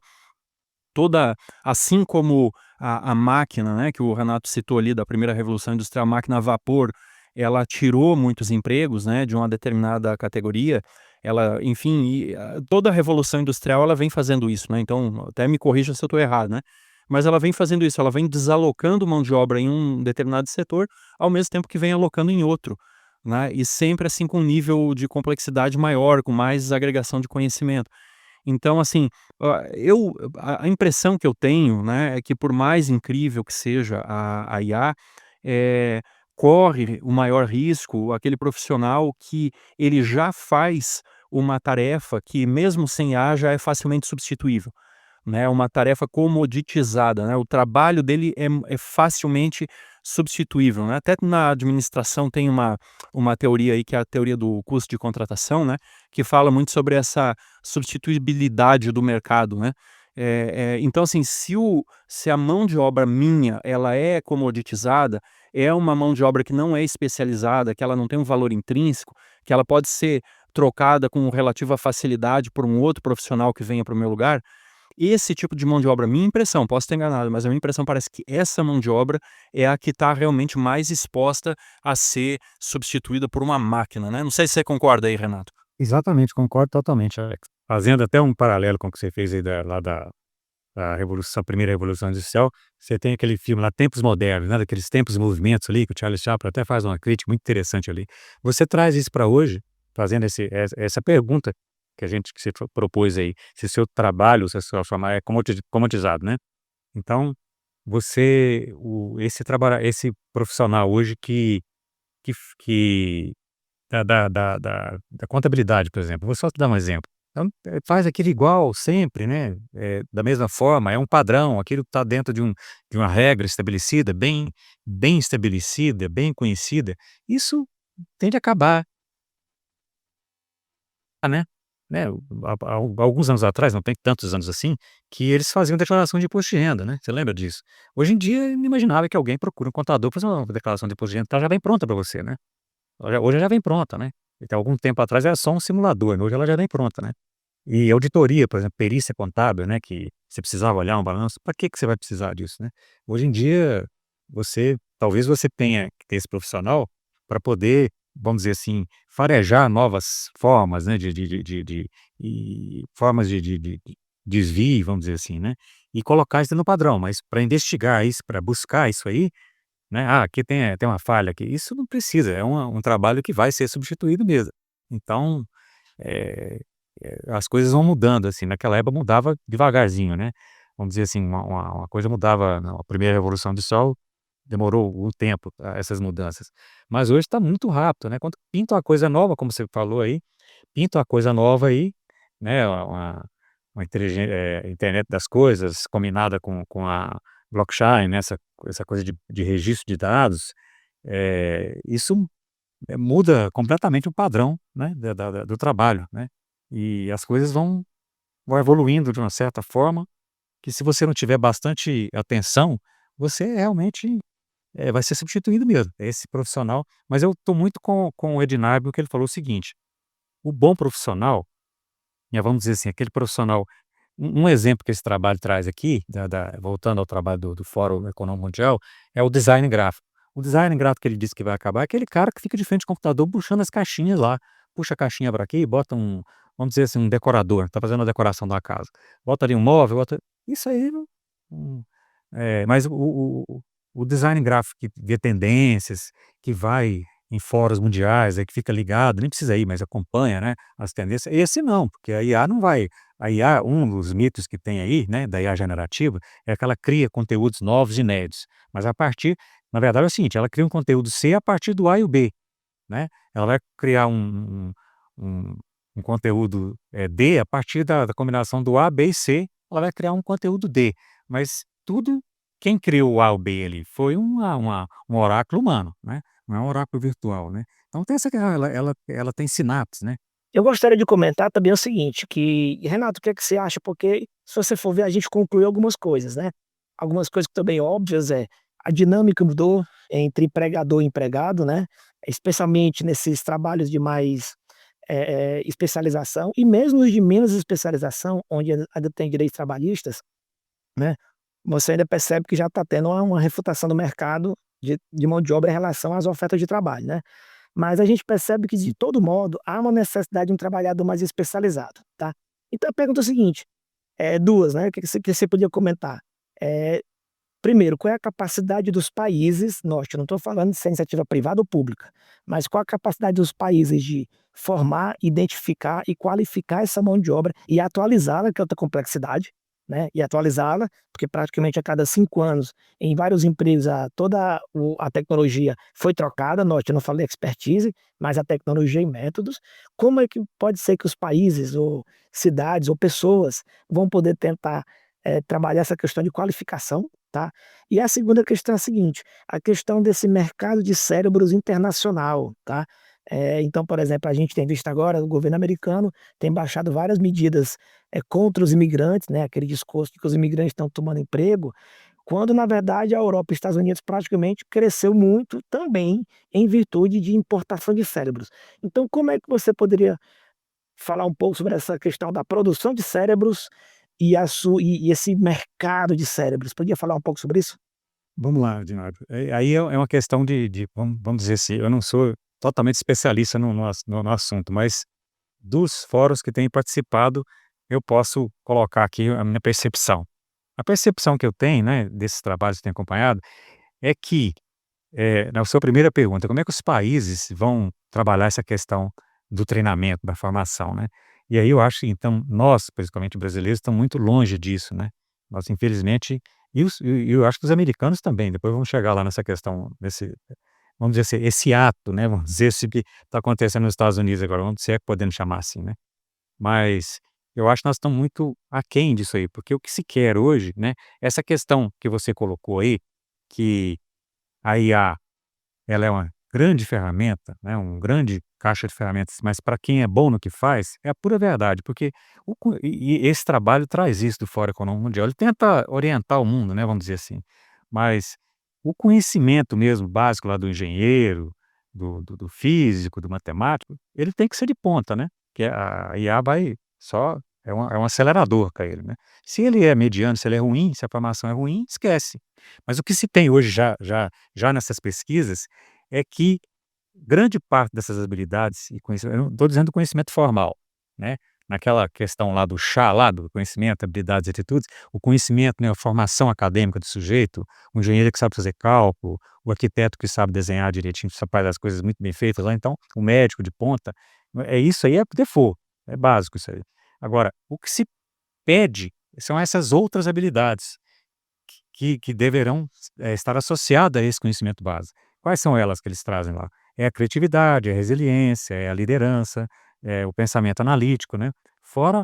assim como a máquina, né, que o Renato citou ali da primeira revolução industrial, a máquina a vapor, ela tirou muitos empregos, né, de uma determinada categoria, ela, enfim, toda a revolução industrial ela vem fazendo isso, né, então até me corrija se eu estou errado, né, mas ela vem fazendo isso, ela vem desalocando mão de obra em um determinado setor, ao mesmo tempo que vem alocando em outro, né, e sempre assim com um nível de complexidade maior, com mais agregação de conhecimento. Então, assim, a impressão que eu tenho, né, é que por mais incrível que seja a IA, eh, corre o maior risco aquele profissional que ele já faz uma tarefa que mesmo sem IA já é facilmente substituível, né, uma tarefa comoditizada, né, o trabalho dele é facilmente substituível, né, até na administração tem uma teoria aí que é a teoria do custo de contratação, né, que fala muito sobre essa substituibilidade do mercado, né. Então assim, se a mão de obra minha, ela é comoditizada, é uma mão de obra que não é especializada, que ela não tem um valor intrínseco, que ela pode ser trocada com relativa facilidade por um outro profissional que venha para o meu lugar, esse tipo de mão de obra, minha impressão, posso estar enganado, mas a minha impressão parece que essa mão de obra é a que está realmente mais exposta a ser substituída por uma máquina, né. Não sei se você concorda aí, Renato. Exatamente, concordo totalmente, Alex. Fazendo até um paralelo com o que você fez aí da revolução, primeira revolução industrial, você tem aquele filme lá, Tempos Modernos, né, daqueles tempos e movimentos ali, que o Charles Chaplin até faz uma crítica muito interessante ali. Você traz isso para hoje, fazendo essa pergunta que você propôs aí, se o seu trabalho, se a sua forma é comoditizado, né? Então, esse profissional hoje que da contabilidade, por exemplo, vou só te dar um exemplo. Então, faz aquilo igual sempre, né, da mesma forma, é um padrão, aquilo está dentro de uma regra estabelecida, bem estabelecida, bem conhecida. Isso tende a acabar, né, né, alguns anos atrás, não tem tantos anos assim, que eles faziam declaração de imposto de renda, né, você lembra disso? Hoje em dia, é inimaginável que alguém procure um contador para fazer uma declaração de imposto de renda, tá já bem pronta para você, né. Hoje ela já vem pronta, né. Então algum tempo atrás era só um simulador, né, hoje ela já vem pronta, né. E auditoria, por exemplo, perícia contábil, né, que você precisava olhar um balanço, para que você vai precisar disso, né? Hoje em dia, talvez você tenha que ter esse profissional para poder, vamos dizer assim, farejar novas formas, né, formas de desvio, vamos dizer assim, né, e colocar isso no padrão, mas para investigar isso, para buscar isso aí, né, aqui tem uma falha aqui, isso não precisa, é um trabalho que vai ser substituído mesmo. Então, eh as coisas vão mudando, assim, naquela época mudava devagarzinho, né, vamos dizer assim, uma coisa mudava na primeira revolução industrial, demorou um tempo, essas mudanças. Mas hoje está muito rápido, né, quando pinta uma coisa nova, como você falou aí, pinta uma coisa nova aí, né, uma internet das coisas combinada com a blockchain, né, essa coisa de registro de dados, isso muda completamente o padrão, né, do trabalho, né. E as coisas vão evoluindo de uma certa forma, que se você não tiver bastante atenção, você realmente, vai ser substituído mesmo, é esse profissional. Mas eu estou muito com o Ednardo, que ele falou o seguinte: o bom profissional, vamos dizer assim, aquele profissional, um exemplo que esse trabalho traz aqui, voltando ao trabalho do Fórum Econômico Mundial, é o design gráfico. O design gráfico que ele disse que vai acabar é aquele cara que fica de frente ao computador puxando as caixinhas lá, puxa a caixinha para aqui, bota vamos dizer assim, um decorador, está fazendo a decoração da casa, bota ali um móvel, isso aí não, mas o design gráfico que vê tendências, que vai em fóruns mundiais, que fica ligado, nem precisa ir, mas acompanha, né, as tendências, esse não, porque a IA não vai. A IA, um dos mitos que tem aí, né, da IA generativa, é que ela cria conteúdos novos e inéditos, mas na verdade é o seguinte, ela cria um conteúdo C a partir do A e o B, né, ela vai criar um um conteúdo, D a partir da combinação do A, B e C, ela vai criar um conteúdo D, mas tudo, quem criou o A ou B ali foi um oráculo humano, né? Não é um oráculo virtual, né? Então tem essa ela tem sinapses, né? Eu gostaria de comentar também o seguinte, que Renato, o que é que você acha? Porque se você for ver, a gente concluiu algumas coisas, né. Algumas coisas que também óbvias a dinâmica mudou entre empregador e empregado, né, especialmente nesses trabalhos de mais, especialização e mesmo os de menos especialização, onde ainda tem direitos trabalhistas, né, você ainda percebe que já está tendo uma refutação do mercado de mão de obra em relação às ofertas de trabalho, né. Mas a gente percebe que, de todo modo, há uma necessidade de um trabalhador mais especializado, tá. Então a pergunta é o seguinte, 2, né, o que você podia comentar? Eh, Primeiro, qual é a capacidade dos países norte, eu não estou falando se é iniciativa privada ou pública, mas qual a capacidade dos países de formar, identificar e qualificar essa mão de obra e atualizá-la, que é outra complexidade, né, e atualizá-la, porque praticamente a cada 5 anos, em vários empregos, toda a tecnologia foi trocada, norte, eu não falei expertise, mas a tecnologia e métodos. Como é que pode ser que os países ou cidades ou pessoas vão poder tentar, trabalhar essa questão de qualificação, tá. E a segunda questão é a seguinte, a questão desse mercado de cérebros internacional, tá. Então, por exemplo, a gente tem visto agora o governo americano tem baixado várias medidas, contra os imigrantes, né, aquele discurso de que os imigrantes estão tomando emprego, quando na verdade a Europa e Estados Unidos praticamente cresceu muito também em virtude de importação de cérebros. Então como é que você poderia falar um pouco sobre essa questão da produção de cérebros e esse mercado de cérebros? Podia falar um pouco sobre isso? Vamos lá, Leonardo. Aí é uma questão de vamos dizer assim, eu não sou totalmente especialista no assunto, mas dos fóruns que tenho participado, eu posso colocar aqui a minha percepção. A percepção que eu tenho, né, desses trabalhos que tenho acompanhado, é que, na sua primeira pergunta, como é que os países vão trabalhar essa questão do treinamento, da formação, né? E aí eu acho que então nós, principalmente brasileiros, estamos muito longe disso, né? Nós infelizmente e eu acho que os americanos também, depois vamos chegar lá nessa questão, vamos dizer assim, esse ato, né, vamos dizer assim, que está acontecendo nos Estados Unidos agora, vamos se é que podemos chamar assim, né? Mas eu acho que nós estamos muito aquém disso aí, porque o que se quer hoje, né, essa questão que você colocou aí, que a IA, ela é uma grande ferramenta, né, um grande caixa de ferramentas, mas para quem é bom no que faz, é a pura verdade, porque e esse trabalho traz isso do Fórum Econômico Mundial, ele tenta orientar o mundo, né, vamos dizer assim, mas o conhecimento mesmo básico lá do engenheiro, do físico, do matemático, ele tem que ser de ponta, né, que a IA vai só é um acelerador para ele, né. Se ele é mediano, se ele é ruim, se a formação é ruim, esquece. Mas o que se tem hoje já nessas pesquisas, é que grande parte dessas habilidades e conhecimento, eu não estou dizendo conhecimento formal, né, naquela questão lá do chá lá, do conhecimento, habilidades e atitudes, o conhecimento, né, a formação acadêmica do sujeito, o engenheiro que sabe fazer cálculo, o arquiteto que sabe desenhar direitinho, sabe fazer as coisas muito bem feitas lá, então, o médico de ponta, isso aí é default, é básico isso aí. Agora, o que se pede são essas outras habilidades que deverão, estar associadas a esse conhecimento base. Quais são elas que eles trazem lá? É a criatividade, é a resiliência, é a liderança, é o pensamento analítico, né. Fora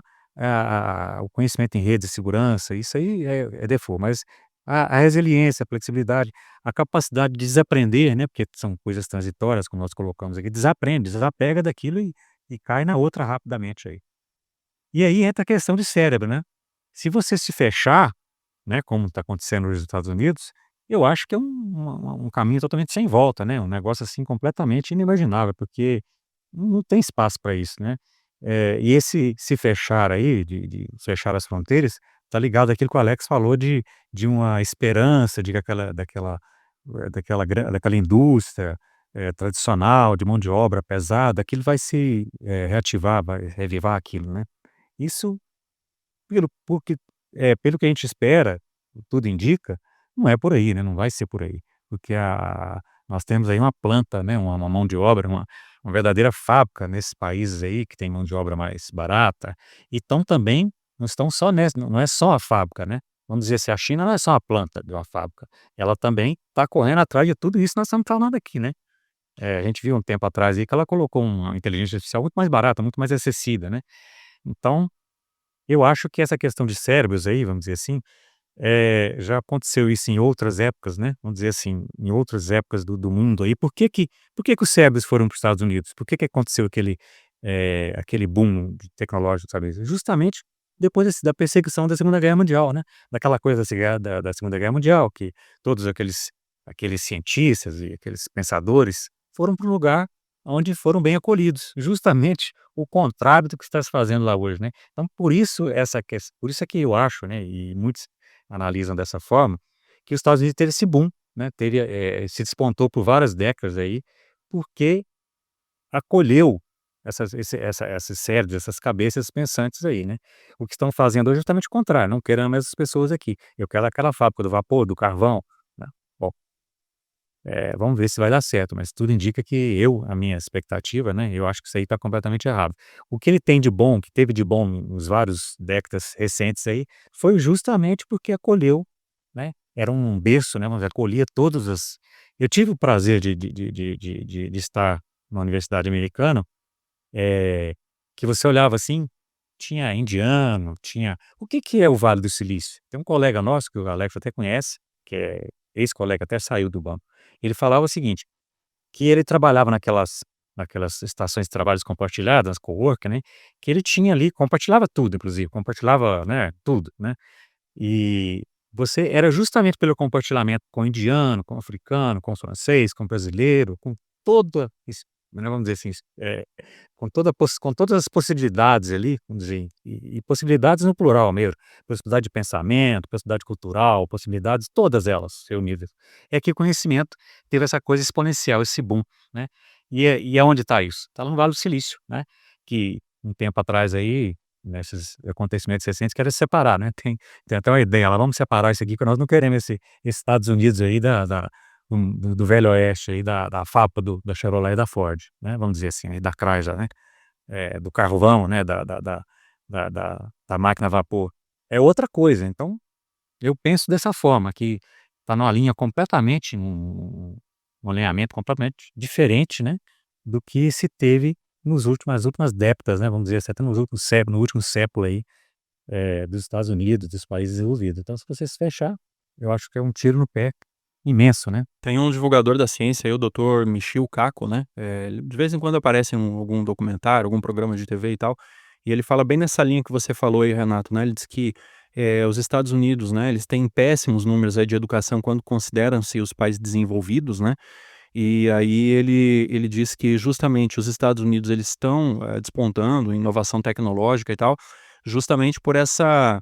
o conhecimento em redes de segurança, isso aí é default, mas a resiliência, a flexibilidade, a capacidade de desaprender, né, porque são coisas transitórias, como nós colocamos aqui, desaprende, desapega daquilo e cai na outra rapidamente aí. E aí entra a questão de cérebro, né. Se você se fechar, né, como está acontecendo nos Estados Unidos, eu acho que é um caminho totalmente sem volta, né, um negócio, assim, completamente inimaginável, porque não tem espaço para isso, né. E esse se fechar aí, de fechar as fronteiras, está ligado àquilo que o Alex falou de uma esperança de que daquela indústria, tradicional, de mão de obra pesada, aquilo vai se, reativar, vai revivar aquilo, né. Isso porque, pelo que a gente espera, tudo indica, não é por aí, né, não vai ser por aí, porque nós temos aí uma planta, né, uma mão de obra, uma verdadeira fábrica nesses países aí que tem mão de obra mais barata, e estão também não estão só nessa, não é só a fábrica, né, vamos dizer assim, a China não é só uma planta de uma fábrica, ela também está correndo atrás de tudo isso que nós estamos falando aqui, né. A gente viu um tempo atrás aí que ela colocou uma inteligência artificial muito mais barata, muito mais acessível, né. Então eu acho que essa questão de cérebros aí, vamos dizer assim, Já aconteceu isso em outras épocas, né? Vamos dizer assim, em outras épocas do mundo aí. Por que que os cérebros foram para os Estados Unidos? Por que que aconteceu aquele boom tecnológico, sabe? Justamente depois da perseguição da Segunda Guerra Mundial, né? Daquela coisa da Segunda Guerra Mundial, que todos aqueles cientistas e aqueles pensadores foram para um lugar onde foram bem acolhidos. Justamente o contrário do que está se fazendo lá hoje, né? Então, por isso é que eu acho, né? E muitos analisam dessa forma, que os Estados Unidos teve esse boom, né, se despontou por várias décadas aí, porque acolheu esses cérebros, essas cabeças pensantes aí, né. O que estão fazendo hoje é justamente o contrário, não queremos essas pessoas aqui, eu quero aquela fábrica do vapor, do carvão, né. Bom, vamos ver se vai dar certo, mas tudo indica que a minha expectativa, né, eu acho que isso aí está completamente errado. O que ele tem de bom, que teve de bom nos vários décadas recentes aí, foi justamente porque acolheu, né, era um berço, né, vamos dizer, acolhia todas as eu tive o prazer de estar numa universidade americana, eh, que você olhava assim, tinha indiano, tinha o que que é o Vale do Silício? Tem um colega nosso, que o Alex até conhece, que é ex-colega, até saiu do banco, ele falava o seguinte, que ele trabalhava naquelas estações de trabalhos compartilhadas, coworking, né, que ele tinha ali compartilhava tudo inclusive, compartilhava, né, tudo, né. E você era justamente pelo compartilhamento com indiano, com africano, com francês, com brasileiro, com toda es né, vamos dizer assim, com todas as possibilidades ali, vamos dizer, e possibilidades no plural mesmo, possibilidade de pensamento, possibilidade cultural, possibilidades todas elas reunidas. É que o conhecimento teve essa coisa exponencial, esse boom, né. E aonde está isso? Está no Vale do Silício, né, que um tempo atrás aí, nesses acontecimentos recentes, querem se separar, né, tem até uma ideia lá: "Vamos separar isso aqui, que nós não queremos esse Estados Unidos aí do velho oeste aí, da fábrica da Chevrolet e da Ford", né, vamos dizer assim, aí da Chrysler, né, do carvão, né, da máquina a vapor. É outra coisa, então eu penso dessa forma, que está numa linha completamente um alinhamento completamente diferente, né, do que se teve nas últimas décadas, né, vamos dizer assim, até no último século aí, dos Estados Unidos, dos países desenvolvidos. Então, se você se fechar, eu acho que é um tiro no pé imenso, né. Tem um divulgador da ciência aí, o Dr. Michio Kaku, né, ele de vez em quando aparece em algum documentário, algum programa de TV e tal, e ele fala bem nessa linha que você falou aí, Renato, né, ele diz que, os Estados Unidos, né, eles têm péssimos números aí de educação quando consideram-se os países desenvolvidos, né, e aí ele diz que justamente os Estados Unidos eles estão, despontando em inovação tecnológica e tal, justamente por essa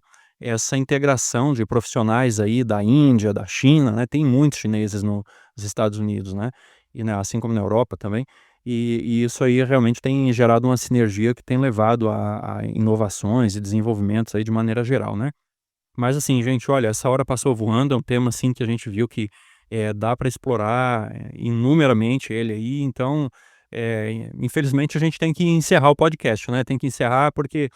integração de profissionais aí da Índia, da China, né, tem muitos chineses nos Estados Unidos, né, e, né, assim como na Europa também, e isso aí realmente tem gerado uma sinergia que tem levado a inovações e desenvolvimentos aí de maneira geral, né. Mas assim, gente, olha, essa hora passou voando, é um tema, assim, que a gente viu que, dá para explorar, inumeramente ele aí, então, infelizmente a gente tem que encerrar o podcast, né, tem que encerrar porque,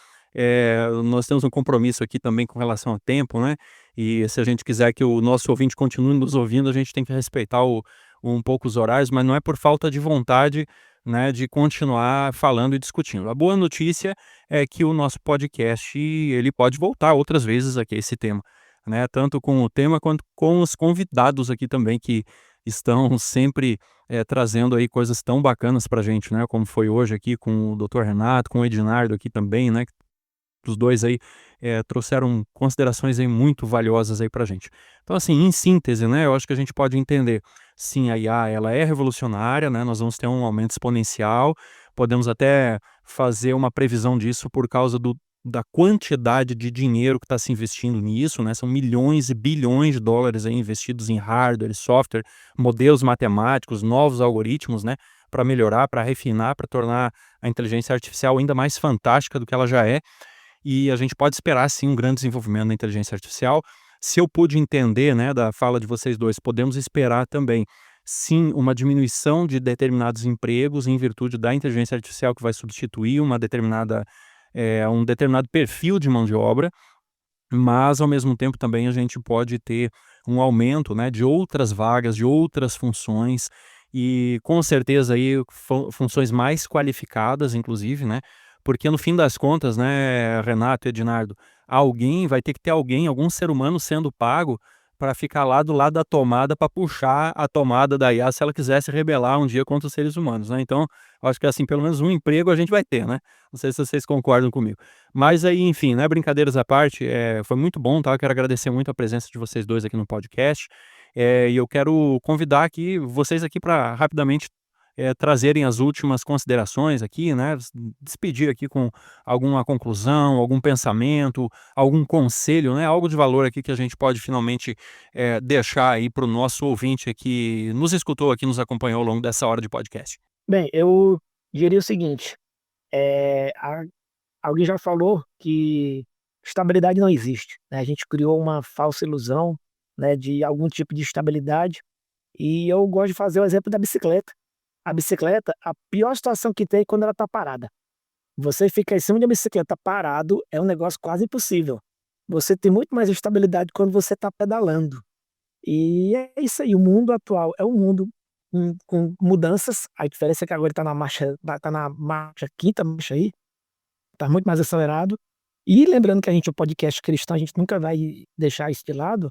nós temos um compromisso aqui também com relação ao tempo, né, e se a gente quiser que o nosso ouvinte continue nos ouvindo, a gente tem que respeitar um pouco os horários, mas não é por falta de vontade, né, de continuar falando e discutindo. A boa notícia é que o nosso podcast, ele pode voltar outras vezes aqui a esse tema, né, tanto com o tema quanto com os convidados aqui também que estão sempre, trazendo aí coisas tão bacanas pra gente, né, como foi hoje aqui com o Dr. Renato, com o Ednardo aqui também, né, os 2 aí, trouxeram considerações aí muito valiosas aí pra gente. Então assim, em síntese, né, eu acho que a gente pode entender, sim, a IA ela é revolucionária, né, nós vamos ter um aumento exponencial, podemos até fazer uma previsão disso por causa da quantidade de dinheiro que está se investindo nisso, né, são milhões e bilhões de dólares aí investidos em hardware, software, modelos matemáticos, novos algoritmos, né, para melhorar, para refinar, para tornar a inteligência artificial ainda mais fantástica do que ela já é. E a gente pode esperar sim um grande desenvolvimento da inteligência artificial. Se eu pude entender, né, da fala de vocês dois, podemos esperar também, sim, uma diminuição de determinados empregos em virtude da inteligência artificial que vai substituir um determinado perfil de mão de obra, mas ao mesmo tempo também a gente pode ter um aumento, né, de outras vagas, de outras funções e com certeza aí funções mais qualificadas, inclusive, né, porque no fim das contas, né, Renato e Ednardo, vai ter que ter alguém, algum ser humano sendo pago para ficar lá do lado da tomada para puxar a tomada da IA se ela quiser se rebelar um dia contra os seres humanos, né. Então, eu acho que assim, pelo menos um emprego a gente vai ter, né. Não sei se vocês concordam comigo. Mas aí, enfim, né, brincadeiras à parte, foi muito bom, tá, eu quero agradecer muito a presença de vocês 2 aqui no podcast, e eu quero convidar aqui vocês aqui para rapidamente, trazerem as últimas considerações aqui, né, despedir aqui com alguma conclusão, algum pensamento, algum conselho, né, algo de valor aqui que a gente pode finalmente, deixar aí para o nosso ouvinte que nos escutou aqui, nos acompanhou ao longo dessa hora de podcast. Bem, eu diria o seguinte, eh, a alguém já falou que estabilidade não existe, né, a gente criou uma falsa ilusão, né, de algum tipo de estabilidade, e eu gosto de fazer o exemplo da bicicleta. A bicicleta, a pior situação que tem é quando ela está parada. Você ficar em cima de uma bicicleta parado é um negócio quase impossível. Você tem muito mais estabilidade quando você está pedalando. E é isso aí, o mundo atual é um mundo com mudanças, a diferença é que agora está na marcha, quinta marcha aí, está muito mais acelerado. E lembrando que a gente é um podcast cristão, a gente nunca vai deixar isso de lado,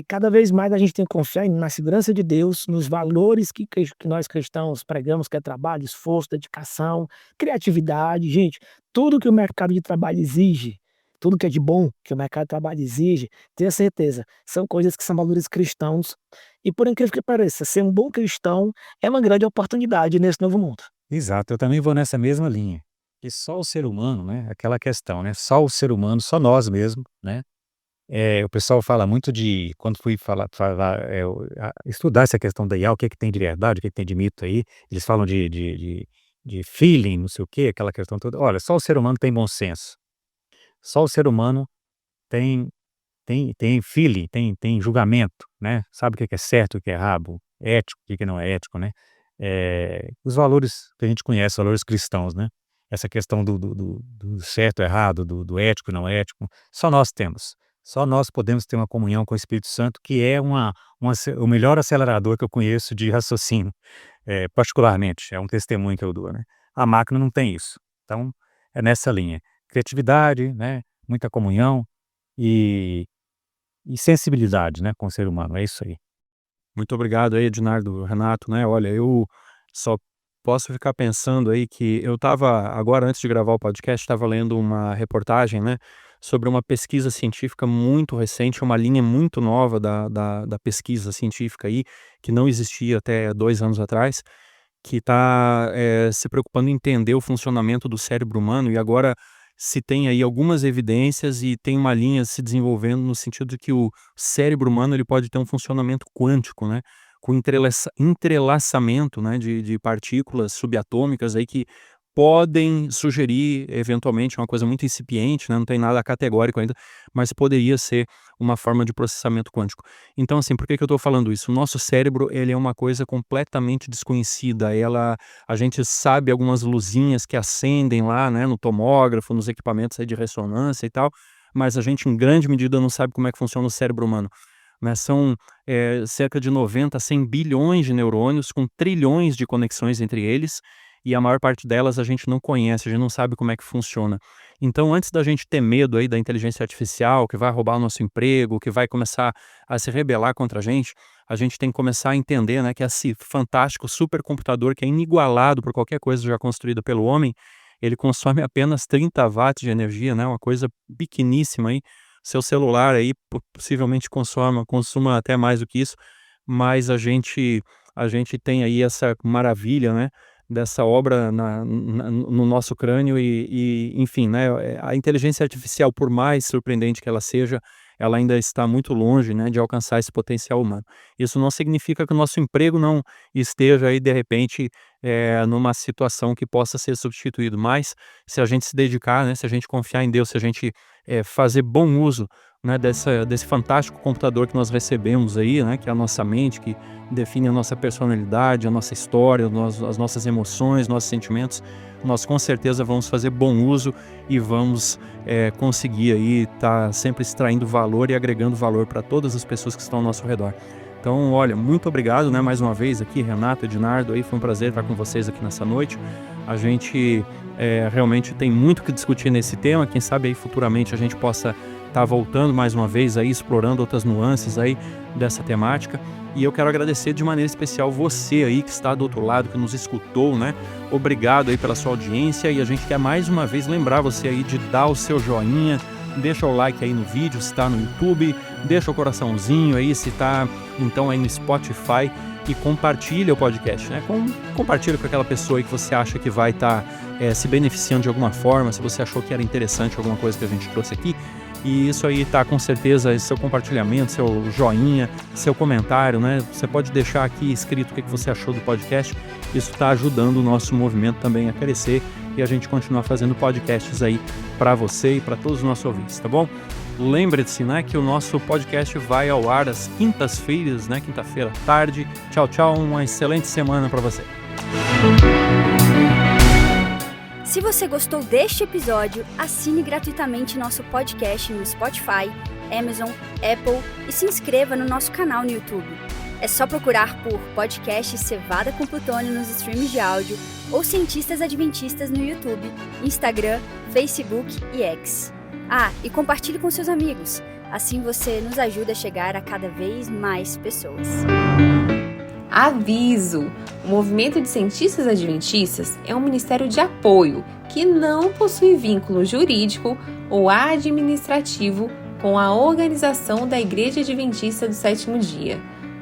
cada vez mais a gente tem que confiar na segurança de Deus, nos valores que nós cristãos pregamos, que é trabalho, esforço, dedicação, criatividade. Gente, tudo que o mercado de trabalho exige, tudo que é de bom que o mercado de trabalho exige, tenha certeza, são coisas que são valores cristãos. E por incrível que pareça, ser um bom cristão é uma grande oportunidade nesse novo mundo. Exato, eu também vou nessa mesma linha. Que só o ser humano, né, aquela questão, né, só o ser humano, só nós mesmo, né. O pessoal fala muito de quando fui estudar essa questão da IA, o que é que tem de verdade, o que é que tem de mito aí, eles falam de feeling, não sei o quê, aquela questão toda. Olha, só o ser humano tem bom senso, só o ser humano tem tem feeling, tem julgamento, né, sabe o que é certo, o que é errado, ético, o que não é ético, né. Os valores que a gente conhece, valores cristãos, né. Essa questão do certo, errado, do ético e não ético, só nós temos. Só nós podemos ter uma comunhão com o Espírito Santo, que é o melhor acelerador que eu conheço de raciocínio, particularmente, é um testemunho que eu dou, né. A máquina não tem isso. Então, é nessa linha. Criatividade, né, muita comunhão e sensibilidade, né, com o ser humano, é isso aí. Muito obrigado aí, Ednardo, Renato, né, olha, eu só posso ficar pensando aí que eu estava agora antes de gravar o podcast, estava lendo uma reportagem, né, sobre uma pesquisa científica muito recente, uma linha muito nova da pesquisa científica aí, que não existia até 2 anos atrás, que está se preocupando em entender o funcionamento do cérebro humano e agora se tem aí algumas evidências e tem uma linha se desenvolvendo no sentido de que o cérebro humano ele pode ter um funcionamento quântico, né, com entrelaçamento, né, de partículas subatômicas aí que podem sugerir eventualmente uma coisa muito incipiente, né, não tem nada categórico ainda, mas poderia ser uma forma de processamento quântico. Então assim, por que que eu estou falando isso? O nosso cérebro ele é uma coisa completamente desconhecida, a gente sabe algumas luzinhas que acendem lá, né, no tomógrafo, nos equipamentos aí de ressonância e tal, mas a gente em grande medida não sabe como é que funciona o cérebro humano, né, são, cerca de 90 a 100 bilhões de neurônios com trilhões de conexões entre eles, e a maior parte delas a gente não conhece, a gente não sabe como é que funciona. Então antes da gente ter medo aí da inteligência artificial, que vai roubar o nosso emprego, que vai começar a se rebelar contra a gente tem que começar a entender, né, que esse fantástico supercomputador que é inigualado por qualquer coisa já construída pelo homem, ele consome apenas 30 watts de energia, né, uma coisa pequeníssima aí. Seu celular aí possivelmente consuma até mais do que isso, mas a gente tem aí essa maravilha, né, dessa obra no nosso crânio enfim, né, a inteligência artificial, por mais surpreendente que ela seja, ela ainda está muito longe, né, de alcançar esse potencial humano. Isso não significa que o nosso emprego não esteja aí, de repente, numa situação que possa ser substituído, mas se a gente se dedicar, né, se a gente confiar em Deus, se a gente, fazer bom uso, né, desse fantástico computador que nós recebemos aí, né, que é a nossa mente, que define a nossa personalidade, a nossa história, as nossas emoções, nossos sentimentos, nós com certeza vamos fazer bom uso e vamos conseguir aí estar sempre extraindo valor e agregando valor para todas as pessoas que estão ao nosso redor. Então, olha, muito obrigado, né, mais uma vez aqui, Renata, Ednardo, aí foi um prazer estar com vocês aqui nessa noite. A gente realmente tem muito que discutir nesse tema, quem sabe aí futuramente a gente possa estar voltando mais uma vez aí, explorando outras nuances aí dessa temática. E eu quero agradecer de maneira especial você aí que está do outro lado, que nos escutou, né? Obrigado aí pela sua audiência, e a gente quer mais uma vez lembrar você aí de dar o seu joinha, deixa o like aí no vídeo se está no YouTube, deixa o coraçãozinho aí se está então aí no Spotify, e compartilha o podcast, né? Compartilha com aquela pessoa aí que você acha que vai estar se beneficiando de alguma forma, se você achou que era interessante alguma coisa que a gente trouxe aqui. E isso aí tá com certeza, seu compartilhamento, seu joinha, seu comentário, né? Você pode deixar aqui escrito o que você achou do podcast. Isso está ajudando o nosso movimento também a crescer e a gente continuar fazendo podcasts aí para você e para todos os nossos ouvintes, tá bom? Lembre-se, né, que o nosso podcast vai ao ar às quintas-feiras, né? Quinta-feira à tarde. Tchau, tchau, uma excelente semana para você. Se você gostou deste episódio, assine gratuitamente nosso podcast no Spotify, Amazon, Apple e se inscreva no nosso canal no YouTube. É só procurar por podcast Cevada com Plutônio nos streams de áudio ou Cientistas Adventistas no YouTube, Instagram, Facebook e X. E compartilhe com seus amigos, assim você nos ajuda a chegar a cada vez mais pessoas. Aviso! O Movimento de Cientistas Adventistas é um ministério de apoio que não possui vínculo jurídico ou administrativo com a organização da Igreja Adventista do Sétimo Dia.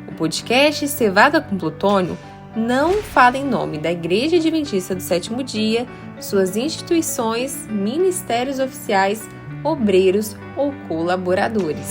O podcast Cevada com Plutônio não fala em nome da Igreja Adventista do Sétimo Dia, suas instituições, ministérios oficiais, obreiros ou colaboradores.